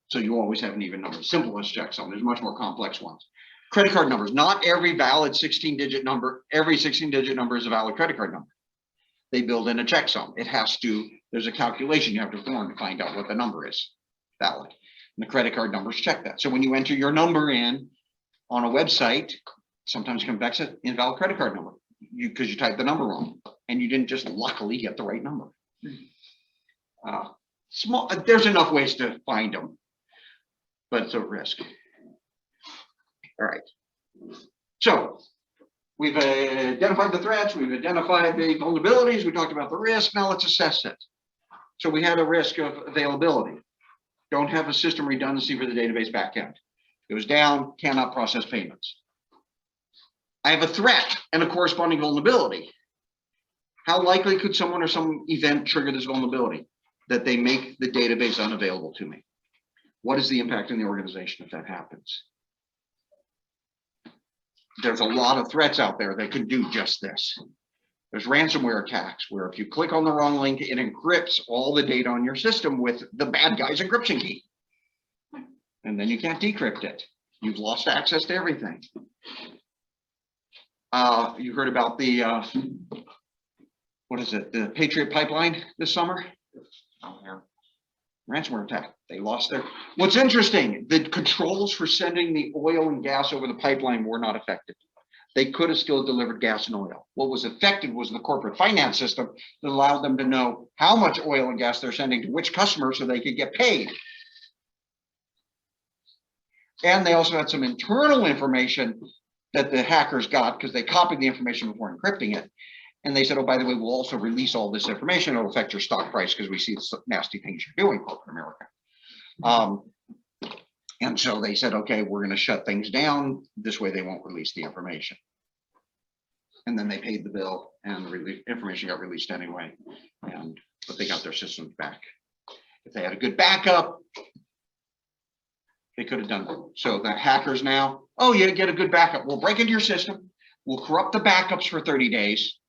So you always have an even number. Simplest checksum. There's much more complex ones. Credit card numbers. Not every valid 16-digit number. Every 16-digit number is a valid credit card number. They build in a checksum. It has to. There's a calculation you have to perform to find out what the number is valid. And the credit card numbers check that. So when you enter your number in on a website, sometimes it comes back to invalid credit card number because you typed the number wrong and you didn't just luckily get the right number. There's enough ways to find them, but it's a risk. All right. So we've identified the threats, we've identified the vulnerabilities, we talked about the risk. Now let's assess it. So we had a risk of availability. Don't have a system redundancy for the database backend. Goes down, cannot process payments. I have a threat and a corresponding vulnerability. How likely could someone or some event trigger this vulnerability? That they make the database unavailable to me. What is the impact in the organization if that happens? There's a lot of threats out there that could do just this. There's ransomware attacks where if you click on the wrong link, it encrypts all the data on your system with the bad guy's encryption key. And then you can't decrypt it. You've lost access to everything. You heard about the, what is it? The Patriot pipeline this summer? Oh, yeah. Ransomware attack. They lost their. What's interesting, the controls for sending the oil and gas over the pipeline were not affected. They could have still delivered gas and oil. What was affected was the corporate finance system that allowed them to know how much oil and gas they're sending to which customer so they could get paid. And they also had some internal information that the hackers got because they copied the information before encrypting it. And they said, oh, by the way, we'll also release all this information. It'll affect your stock price because we see the nasty things you're doing, corporate America. And so they said, okay, we're going to shut things down. This way they won't release the information. And then they paid the bill and the information got released anyway. But they got their systems back. If they had a good backup, they could have done that. So the hackers now, oh, yeah, get a good backup. We'll break into your system. We'll corrupt the backups for 30 days.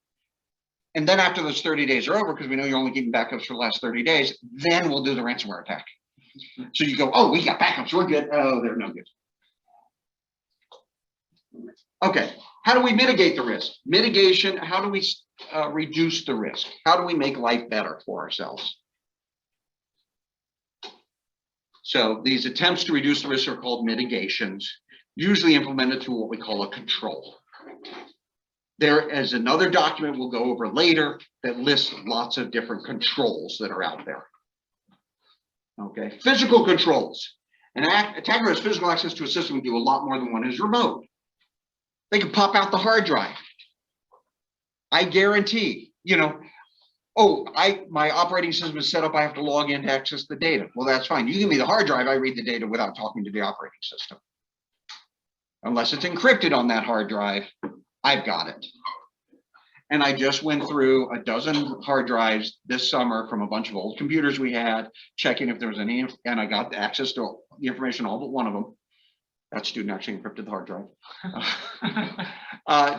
And then after those 30 days are over, because we know you're only keeping backups for the last 30 days, then we'll do the ransomware attack. So you go, oh, we got backups, we're good. Oh, they're no good. Okay, How do we mitigate the risk? Mitigation, how do we reduce the risk? How do we make life better for ourselves? So these attempts to reduce the risk are called mitigations, usually implemented through what we call a control. There is another document we'll go over later that lists lots of different controls that are out there. Okay, physical controls. An attacker has physical access to a system can do a lot more than one is remote. They can pop out the hard drive. I guarantee, oh, my operating system is set up, I have to log in to access the data. Well, that's fine. You give me the hard drive, I read the data without talking to the operating system. Unless it's encrypted on that hard drive, I've got it. And I just went through a dozen hard drives this summer from a bunch of old computers we had, checking if there was any, and I got access to the information, all but one of them. That student actually encrypted the hard drive.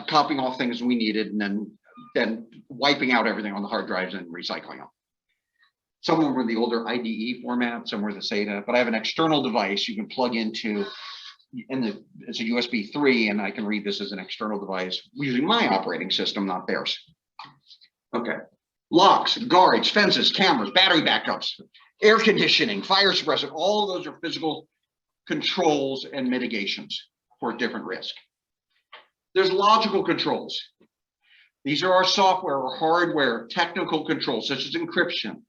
Copying off things we needed and then wiping out everything on the hard drives and recycling them. Some of them were the older IDE format, some were the SATA, but I have an external device you can plug into, it's a USB 3, and I can read this as an external device using my operating system, not theirs. Okay, locks, guards, fences, cameras, battery backups, air conditioning, fire suppression, all of those are physical controls and mitigations for different risk. There's logical controls. These are our software or hardware technical controls, such as encryption,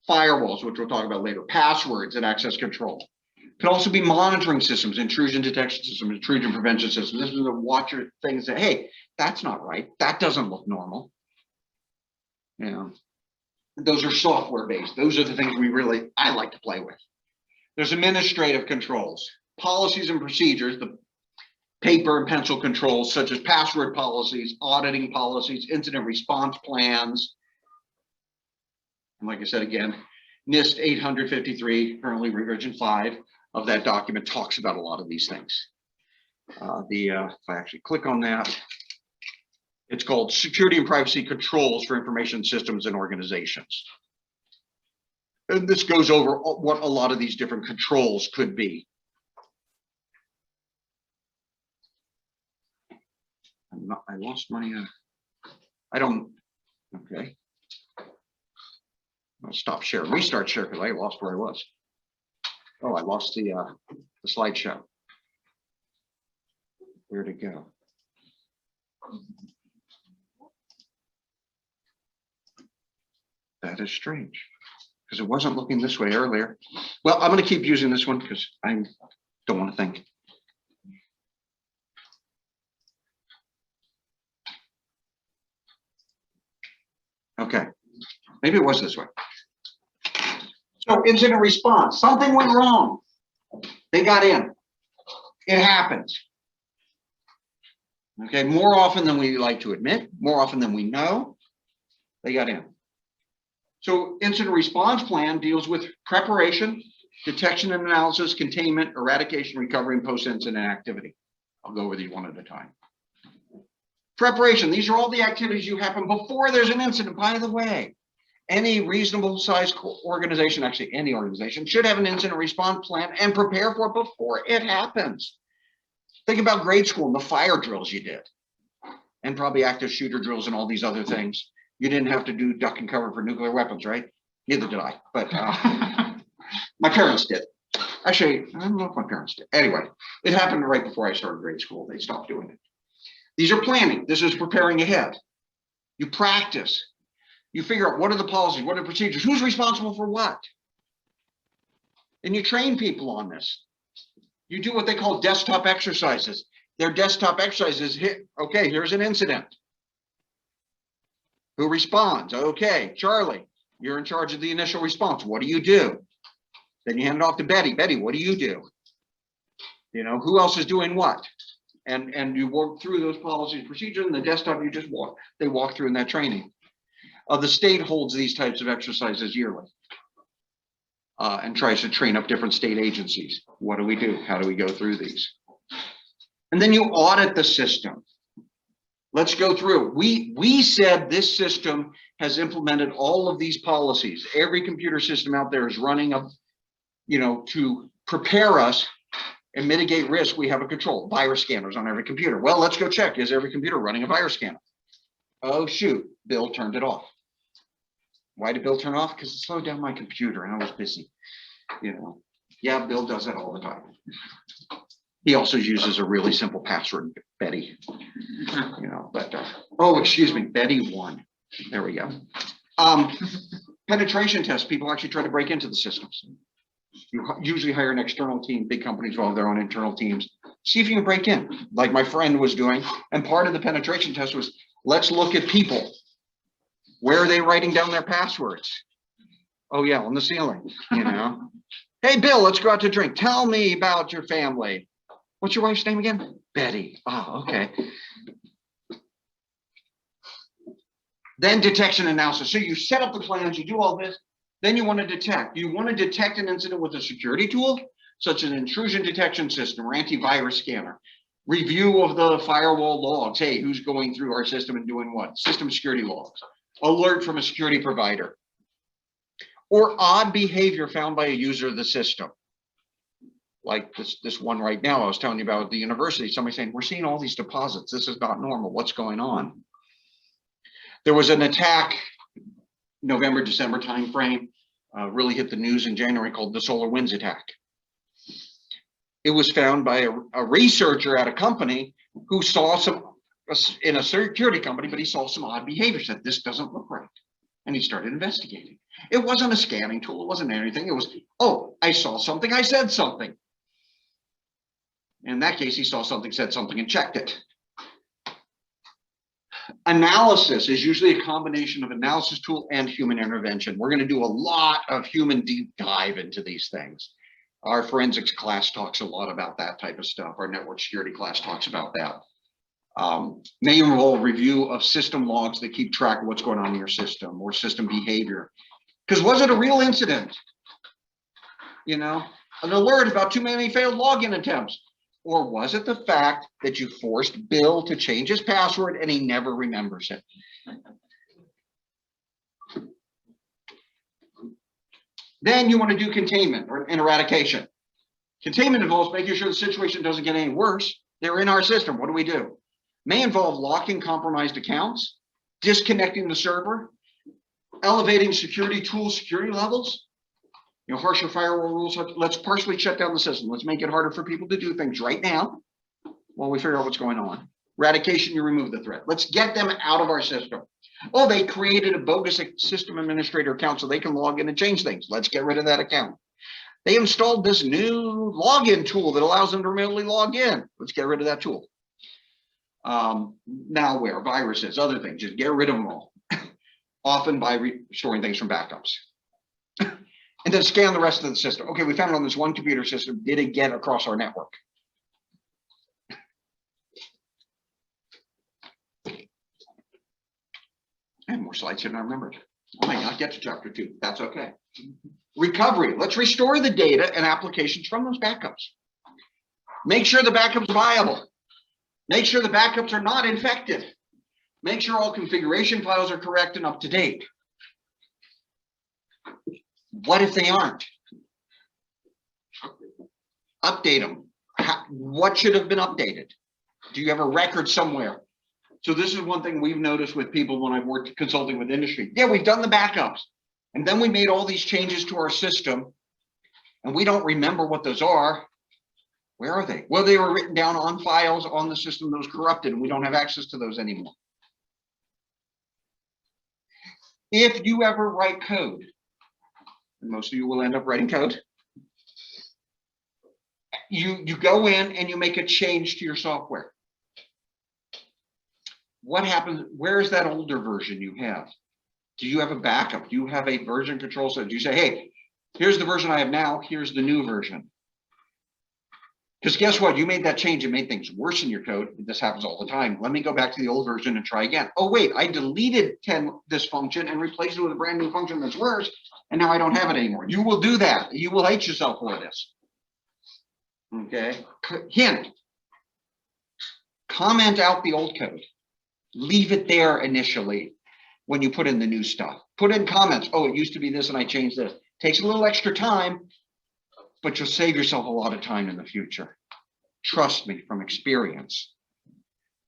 firewalls, which we'll talk about later, passwords and access control. Could also be monitoring systems, intrusion detection systems, intrusion prevention systems. This is to watch your things and say, hey, that's not right. That doesn't look normal. Those are software based. Those are the things I like to play with. There's administrative controls, policies and procedures, the paper and pencil controls, such as password policies, auditing policies, incident response plans. And like I said, again, NIST 853, currently revision 5 of that document, talks about a lot of these things. If I actually click on that, it's called Security and Privacy Controls for Information Systems and Organizations. And this goes over what a lot of these different controls could be. I lost my, okay. I'll stop share, restart share, because I lost where I was. Oh, I lost the slideshow. Where'd it go? That is strange, because it wasn't looking this way earlier. Well, I'm going to keep using this one because I don't want to think. Okay, maybe it was this way. So incident response, something went wrong. They got in. It happens. Okay, more often than we like to admit, more often than we know, they got in. So incident response plan deals with preparation, detection and analysis, containment, eradication, recovery, and post-incident activity. I'll go over these one at a time. Preparation, these are all the activities you happen before there's an incident. By the way, any reasonable sized organization, actually any organization, should have an incident response plan and prepare for it before it happens. Think about grade school and the fire drills you did, and probably active shooter drills and all these other things. You didn't have to do duck and cover for nuclear weapons, right? Neither did I, but my parents did. Actually, I don't know if my parents did. Anyway, it happened right before I started grade school. They stopped doing it. These are planning. This is preparing ahead. You practice. You figure out what are the policies, what are the procedures, who's responsible for what. And you train people on this. You do what they call desktop exercises. Their desktop exercises hit, okay, here's an incident. Who responds? Okay, Charlie, you're in charge of the initial response. What do you do? Then you hand it off to Betty. Betty, what do you do? Who else is doing what? And you work through those policies and procedures, and the desktop they walk through in that training. The state holds these types of exercises yearly and tries to train up different state agencies. What do we do? How do we go through these? And then you audit the system. Let's go through. We said this system has implemented all of these policies. Every computer system out there is running up, to prepare us and mitigate risk, we have a control, virus scanners on every computer. Well, let's go check, is every computer running a virus scanner? Oh shoot, Bill turned it off. Why did Bill turn it off? Because it slowed down my computer and I was busy, you know. Yeah, Bill does that all the time. He also uses a really simple password, Betty, you know, but, oh, excuse me, Betty1. There we go. Penetration tests, people actually try to break into the systems. You usually hire an external team, big companies will have their own internal teams. See if you can break in, like my friend was doing. And part of the penetration test was, let's look at people. Where are they writing down their passwords? Oh yeah, on the ceiling, you know. Hey, Bill, let's go out to drink. Tell me about your family. What's your wife's name again? Betty. Oh, okay. Then detection analysis. So you set up the plans, you do all this, then you want to detect. You want to detect an incident with a security tool, such as an intrusion detection system or antivirus scanner. Review of the firewall logs. Hey, who's going through our system and doing what? System security logs. Alert from a security provider. Or odd behavior found by a user of the system. Like this one right now I was telling you about at the university, somebody saying, we're seeing all these deposits. This is not normal. What's going on? There was an attack, November, December timeframe, really hit the news in January, called the SolarWinds attack. It was found by a researcher at a company who saw in a security company, but he saw some odd behavior, said this doesn't look right. And he started investigating. It wasn't a scanning tool, it wasn't anything. It was, oh, I saw something, I said something. In that case, he saw something, said something, and checked it. Analysis is usually a combination of analysis tool and human intervention. We're going to do a lot of human deep dive into these things. Our forensics class talks a lot about that type of stuff. Our network security class talks about that. May involve review of system logs that keep track of what's going on in your system or system behavior. Because was it a real incident? You know, an alert about too many failed login attempts. Or was it the fact that you forced Bill to change his password and he never remembers it? Then you want to do containment or eradication. Containment involves making sure the situation doesn't get any worse. They're in our system. What do we do? May involve locking compromised accounts, disconnecting the server, elevating security tools, security levels. You know, harsher firewall rules. Let's partially shut down the system. Let's make it harder for people to do things right now while we figure out what's going on. Eradication, you remove the threat. Let's get them out of our system. Oh, they created a bogus system administrator account so they can log in and change things. Let's get rid of that account. They installed this new login tool that allows them to remotely log in. Let's get rid of that tool. Malware, viruses, other things, just get rid of them all. Often by restoring things from backups. And then scan the rest of the system. Okay, we found it on this one computer system. Did it get across our network? And more slides than I remembered. I might not get to chapter 2. That's okay. Recovery. Let's restore the data and applications from those backups. Make sure the backups are viable. Make sure the backups are not infected. Make sure all configuration files are correct and up to date. What if they aren't? Update them. What should have been updated? Do you have a record somewhere? So this is one thing we've noticed with people when I've worked consulting with industry. Yeah, we've done the backups. And then we made all these changes to our system. And we don't remember what those are. Where are they? Well, they were written down on files on the system that was corrupted. And we don't have access to those anymore. If you ever write code, and most of you will end up writing code, you go in and you make a change to your software. What happens? Where is that older version you have? Do you have a backup? Do you have a version control set? Do you say, hey, here's the version I have now, here's the new version? Because guess what? You made that change and made things worse in your code. This happens all the time. Let me go back to the old version and try again. Oh, wait, I deleted this function and replaced it with a brand new function that's worse. And now I don't have it anymore. You will do that. You will hate yourself for this. Okay. Hint. Comment out the old code. Leave it there initially when you put in the new stuff. Put in comments. Oh, it used to be this and I changed this. Takes a little extra time, but you'll save yourself a lot of time in the future. Trust me from experience.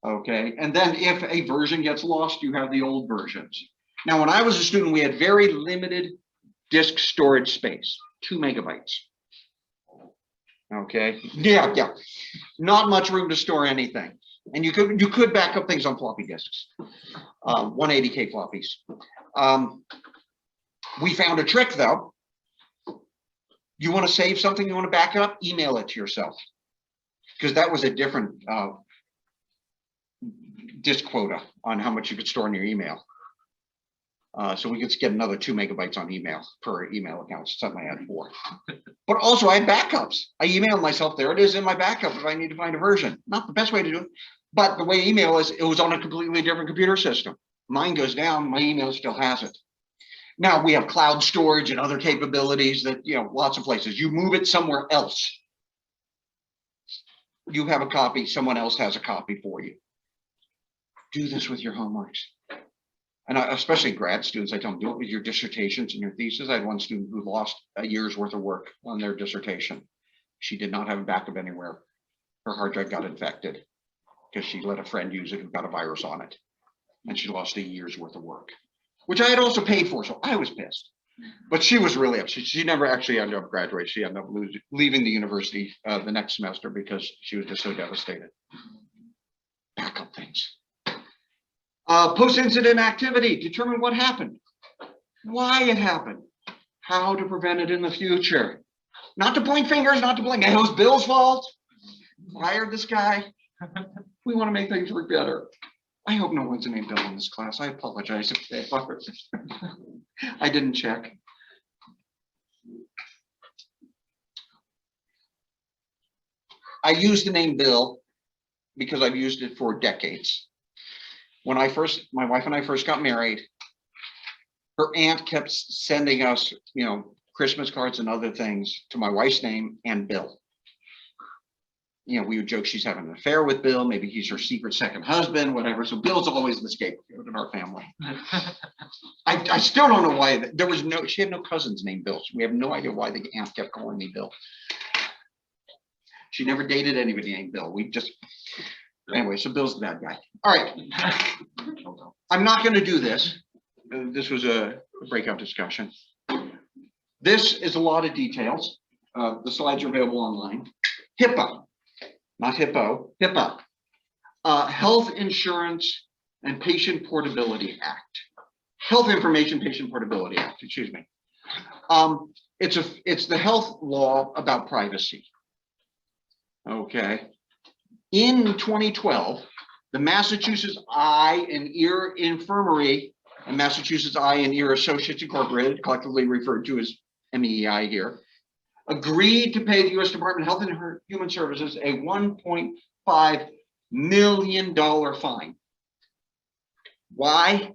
Okay, and then if a version gets lost, you have the old versions. Now, when I was a student, we had very limited disk storage space, 2 megabytes. Okay, yeah, not much room to store anything. And you could back up things on floppy disks, 180K floppies. We found a trick though. You want to save something, you want to back up, email it to yourself. Because that was a different disk quota on how much you could store in your email. So we could get another 2 megabytes on email per email account, something I had 4. But also I had backups. I emailed myself, there it is in my backup if I need to find a version. Not the best way to do it, but the way email is, it was on a completely different computer system. Mine goes down, my email still has it. Now we have cloud storage and other capabilities that, lots of places. You move it somewhere else. You have a copy, someone else has a copy for you. Do this with your homeworks. And especially grad students, I tell them, do it with your dissertations and your thesis. I had one student who lost a year's worth of work on their dissertation. She did not have a backup anywhere. Her hard drive got infected because she let a friend use it who got a virus on it. And she lost a year's worth of work, which I had also paid for, so I was pissed. But she was really upset. She never actually ended up graduating. She ended up leaving the university the next semester because she was just so devastated. Backup things. Post-incident activity, determine what happened, why it happened, how to prevent it in the future. Not to point fingers, not to blame. It was Bill's fault. Hired this guy. We want to make things work better. I hope no one's named Bill in this class. I apologize if they are. I didn't check. I use the name Bill because I've used it for decades. When my wife and I first got married, her aunt kept sending us, Christmas cards and other things to my wife's name and Bill. We would joke she's having an affair with Bill. Maybe he's her secret second husband, whatever. So Bill's always the scapegoat in our family. I still don't know why. She had no cousins named Bill. So we have no idea why the aunt kept calling me Bill. She never dated anybody named Bill. Anyway, so Bill's the bad guy. All right. I'm not going to do this. This was a breakout discussion. This is a lot of details. The slides are available online. HIPAA. Not hippo, HIPAA, Health Insurance and Patient Portability Act. Health Information Patient Portability Act, excuse me. It's the health law about privacy. Okay. In 2012, the Massachusetts Eye and Ear Infirmary and Massachusetts Eye and Ear Associates Incorporated, collectively referred to as MEI here, agreed to pay the U.S. Department of Health and Human Services a $1.5 million fine. Why?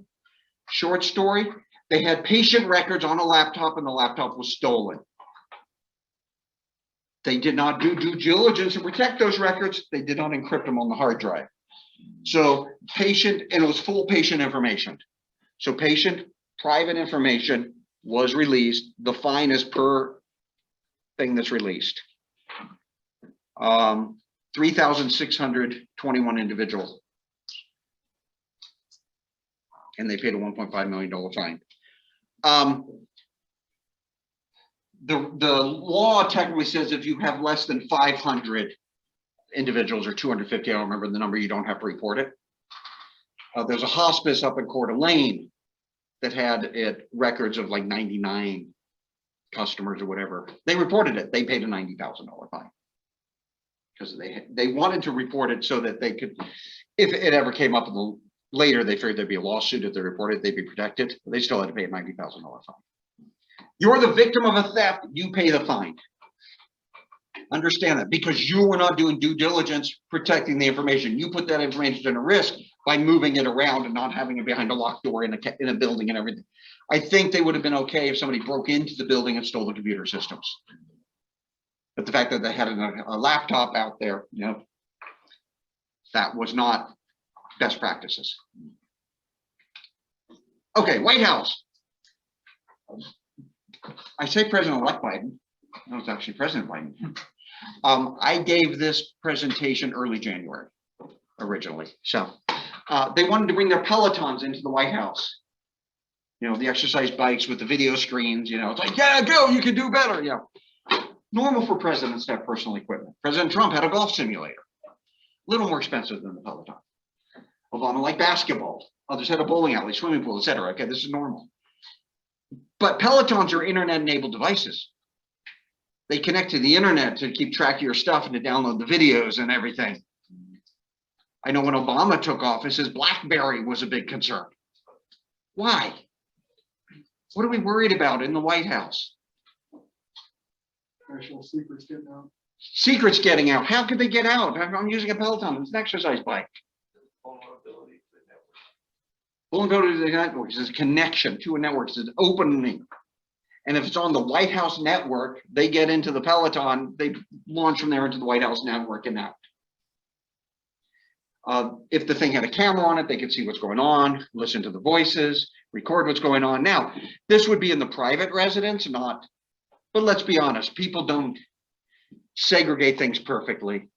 Short story, they had patient records on a laptop and the laptop was stolen. They did not do due diligence to protect those records. They did not encrypt them on the hard drive. So and it was full patient information. So patient private information was released. The fine is per thing that's released. 3,621 individuals. And they paid a $1.5 million fine. The law technically says if you have less than 500 individuals or 250, I don't remember the number, you don't have to report it. There's a hospice up in Coeur d'Alene that had records of like 99 customers or whatever. They reported it. They paid a $90,000 fine because they wanted to report it so that they could, if it ever came up later, they figured there'd be a lawsuit. If they reported, they'd be protected. But they still had to pay a $90,000 fine. You're the victim of a theft. You pay the fine. Understand that, because you were not doing due diligence protecting the information. You put that information at a risk by moving it around and not having it behind a locked door in a building and everything. I think they would have been okay if somebody broke into the building and stole the computer systems. But the fact that they had a laptop out there, that was not best practices. Okay, White House. I say President-elect Biden. No, it's actually President Biden. I gave this presentation early January originally. So they wanted to bring their Pelotons into the White House. You know, the exercise bikes with the video screens, you know, it's like, yeah, go, you can do better. You know, normal for presidents to have personal equipment. President Trump had a golf simulator, a little more expensive than the Peloton. Obama liked basketball. Others had a bowling alley, swimming pool, etc. Okay, this is normal. But Pelotons are internet-enabled devices. They connect to the internet to keep track of your stuff and to download the videos and everything. I know when Obama took office, his BlackBerry was a big concern. Why? What are we worried about in the White House? National secrets getting out. Secrets getting out. How could they get out? I'm using a Peloton. It's an exercise bike. Vulnerability to the network. Vulnerability to the network is a connection to a network. It's an opening. And if it's on the White House network, they get into the Peloton, they launch from there into the White House network and out. If the thing had a camera on it, they could see what's going on, listen to the voices, record what's going on. Now, this would be in the private residence, not, but let's be honest, people don't segregate things perfectly.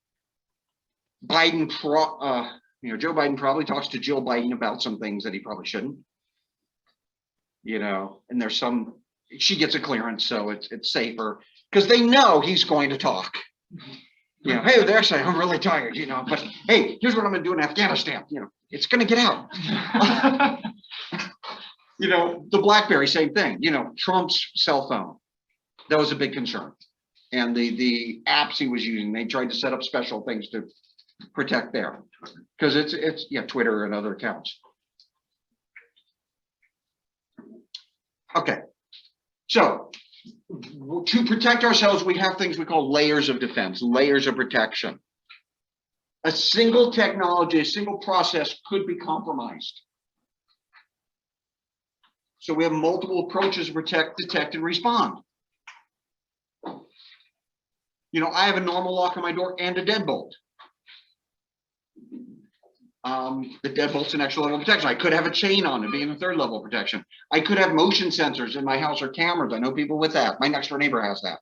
Biden, Joe Biden probably talks to Jill Biden about some things that he probably shouldn't. You know, and there's some, she gets a clearance, so it's safer because they know he's going to talk. You know, hey, there, I'm really tired, you know, but hey, here's what I'm gonna do in Afghanistan. You know, it's gonna get out. You know, the BlackBerry, same thing. You know, Trump's cell phone, that was a big concern. And the apps he was using, they tried to set up special things to protect there. Because it's Twitter and other accounts. Okay. So to protect ourselves, we have things we call layers of defense, layers of protection. A single technology, a single process could be compromised. So we have multiple approaches to protect, detect, and respond. You know, I have a normal lock on my door and a deadbolt. The deadbolt's an extra level of protection. I could have a chain on it, being a third level of protection. I could have motion sensors in my house or cameras. I know people with that. My next door neighbor has that,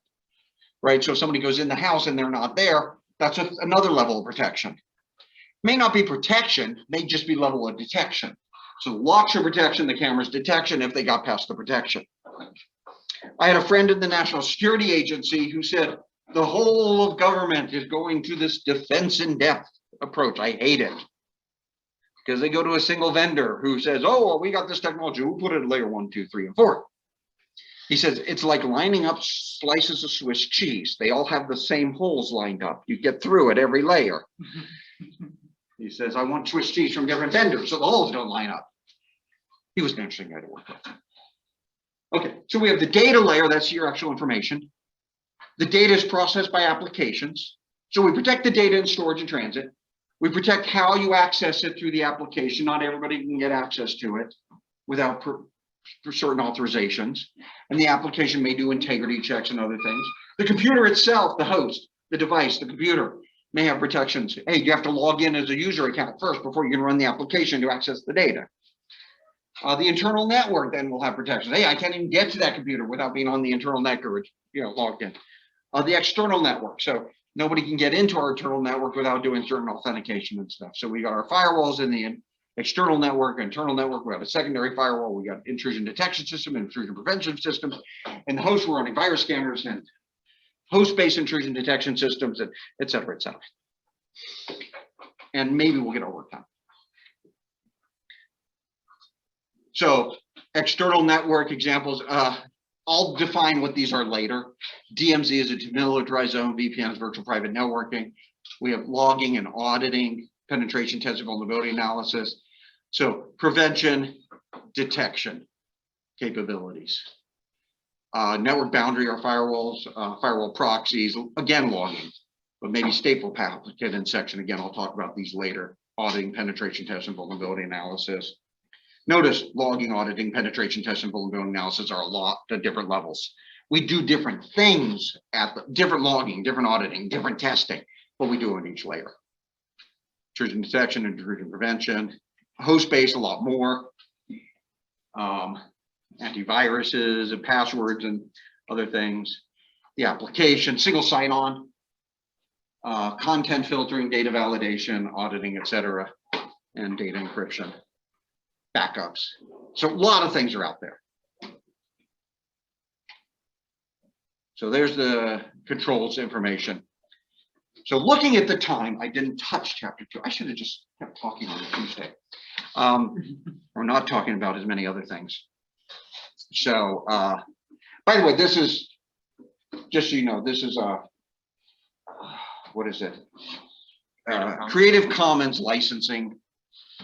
right? So if somebody goes in the house and they're not there, that's another level of protection. May not be protection, may just be level of detection. So locks are protection, the camera's detection if they got past the protection. I had a friend in the National Security Agency who said, the whole of government is going to this defense in depth approach. I hate it. Because they go to a single vendor who says, oh, well, we got this technology, we'll put it at layer 1, 2, 3, and 4. He says, it's like lining up slices of Swiss cheese. They all have the same holes lined up. You get through at every layer. He says, I want Swiss cheese from different vendors, so the holes don't line up. He was an interesting guy to work with. Okay, so we have the data layer, that's your actual information. The data is processed by applications. So we protect the data in storage and transit. We protect how you access it through the application. Not everybody can get access to it without for certain authorizations. And the application may do integrity checks and other things. The computer itself, the host, the device, the computer may have protections. Hey, you have to log in as a user account first before you can run the application to access the data. The internal network then will have protections. Hey, I can't even get to that computer without being on the internal network, logged in. The external network. So nobody can get into our internal network without doing certain authentication and stuff. So we got our firewalls in the external network, internal network. We have a secondary firewall. We got intrusion detection system, intrusion prevention systems, and the host, we're running virus scanners and host-based intrusion detection systems, and et cetera, et cetera. And maybe we'll get our work done. So external network examples, I'll define what these are later. DMZ is a demilitarized zone, VPN is virtual private networking. We have logging and auditing, penetration testing, vulnerability analysis. So prevention, detection capabilities. Network boundary or firewalls, firewall proxies, again, logging, but maybe stateful packet and section. Again, I'll talk about these later. Auditing, penetration testing, vulnerability analysis. Notice logging, auditing, penetration testing, vulnerability analysis are a lot of different levels. We do different things at the different logging, different auditing, different testing, but we do in each layer. Intrusion detection, intrusion prevention, host-based, a lot more. Antiviruses and passwords and other things. The application, single sign-on. content filtering, data validation, auditing, et cetera, and data encryption, backups. So a lot of things are out there. So there's the controls information. So looking at the time, I didn't touch chapter 2. I should have just kept talking on Tuesday. Or not talking about as many other things. So, by the way, this is, just so you know, this is what is it? Creative Commons licensing.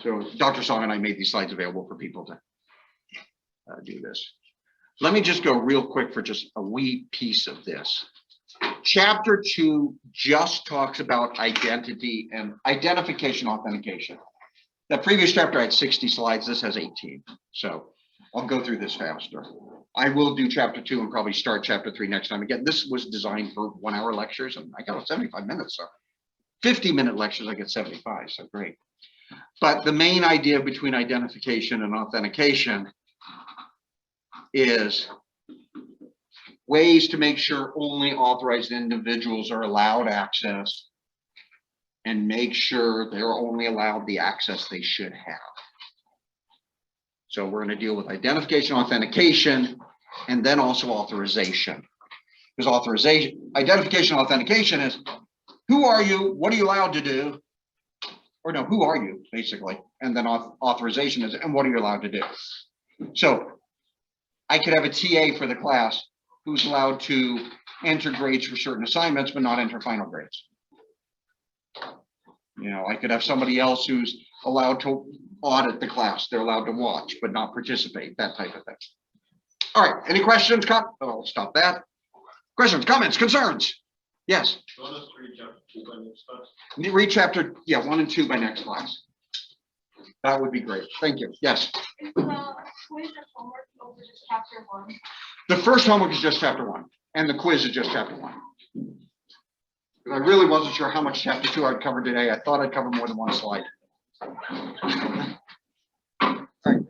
So Dr. Song and I made these slides available for people to do this. Let me just go real quick for just a wee piece of this. Chapter 2 just talks about identity and identification authentication. The previous chapter had 60 slides. This has 18. So I'll go through this faster. I will do chapter 2 and probably start chapter 3 next time. Again, this was designed for 1-hour lectures and I got 75 minutes. So 50-minute lectures, I get 75. So great. But the main idea between identification and authentication is ways to make sure only authorized individuals are allowed access and make sure they're only allowed the access they should have. So we're going to deal with identification, authentication, and then also authorization. Because authorization, identification, authentication is who are you? What are you allowed to do? Or no, who are you, basically? And then authorization is, and what are you allowed to do? So I could have a TA for the class who's allowed to enter grades for certain assignments, but not enter final grades. You know, I could have somebody else who's allowed to audit the class. They're allowed to watch, but not participate, that type of thing. All right, any questions? I'll stop that. Questions, comments, concerns? Yes. Read chapter, 1 and 2 by next class. That would be great. Thank you. Yes. Is the quiz and homework over just chapter 1? The first homework is just chapter 1, and the quiz is just chapter 1. I really wasn't sure how much chapter 2 I'd cover today. I thought I'd cover more than one slide. All right.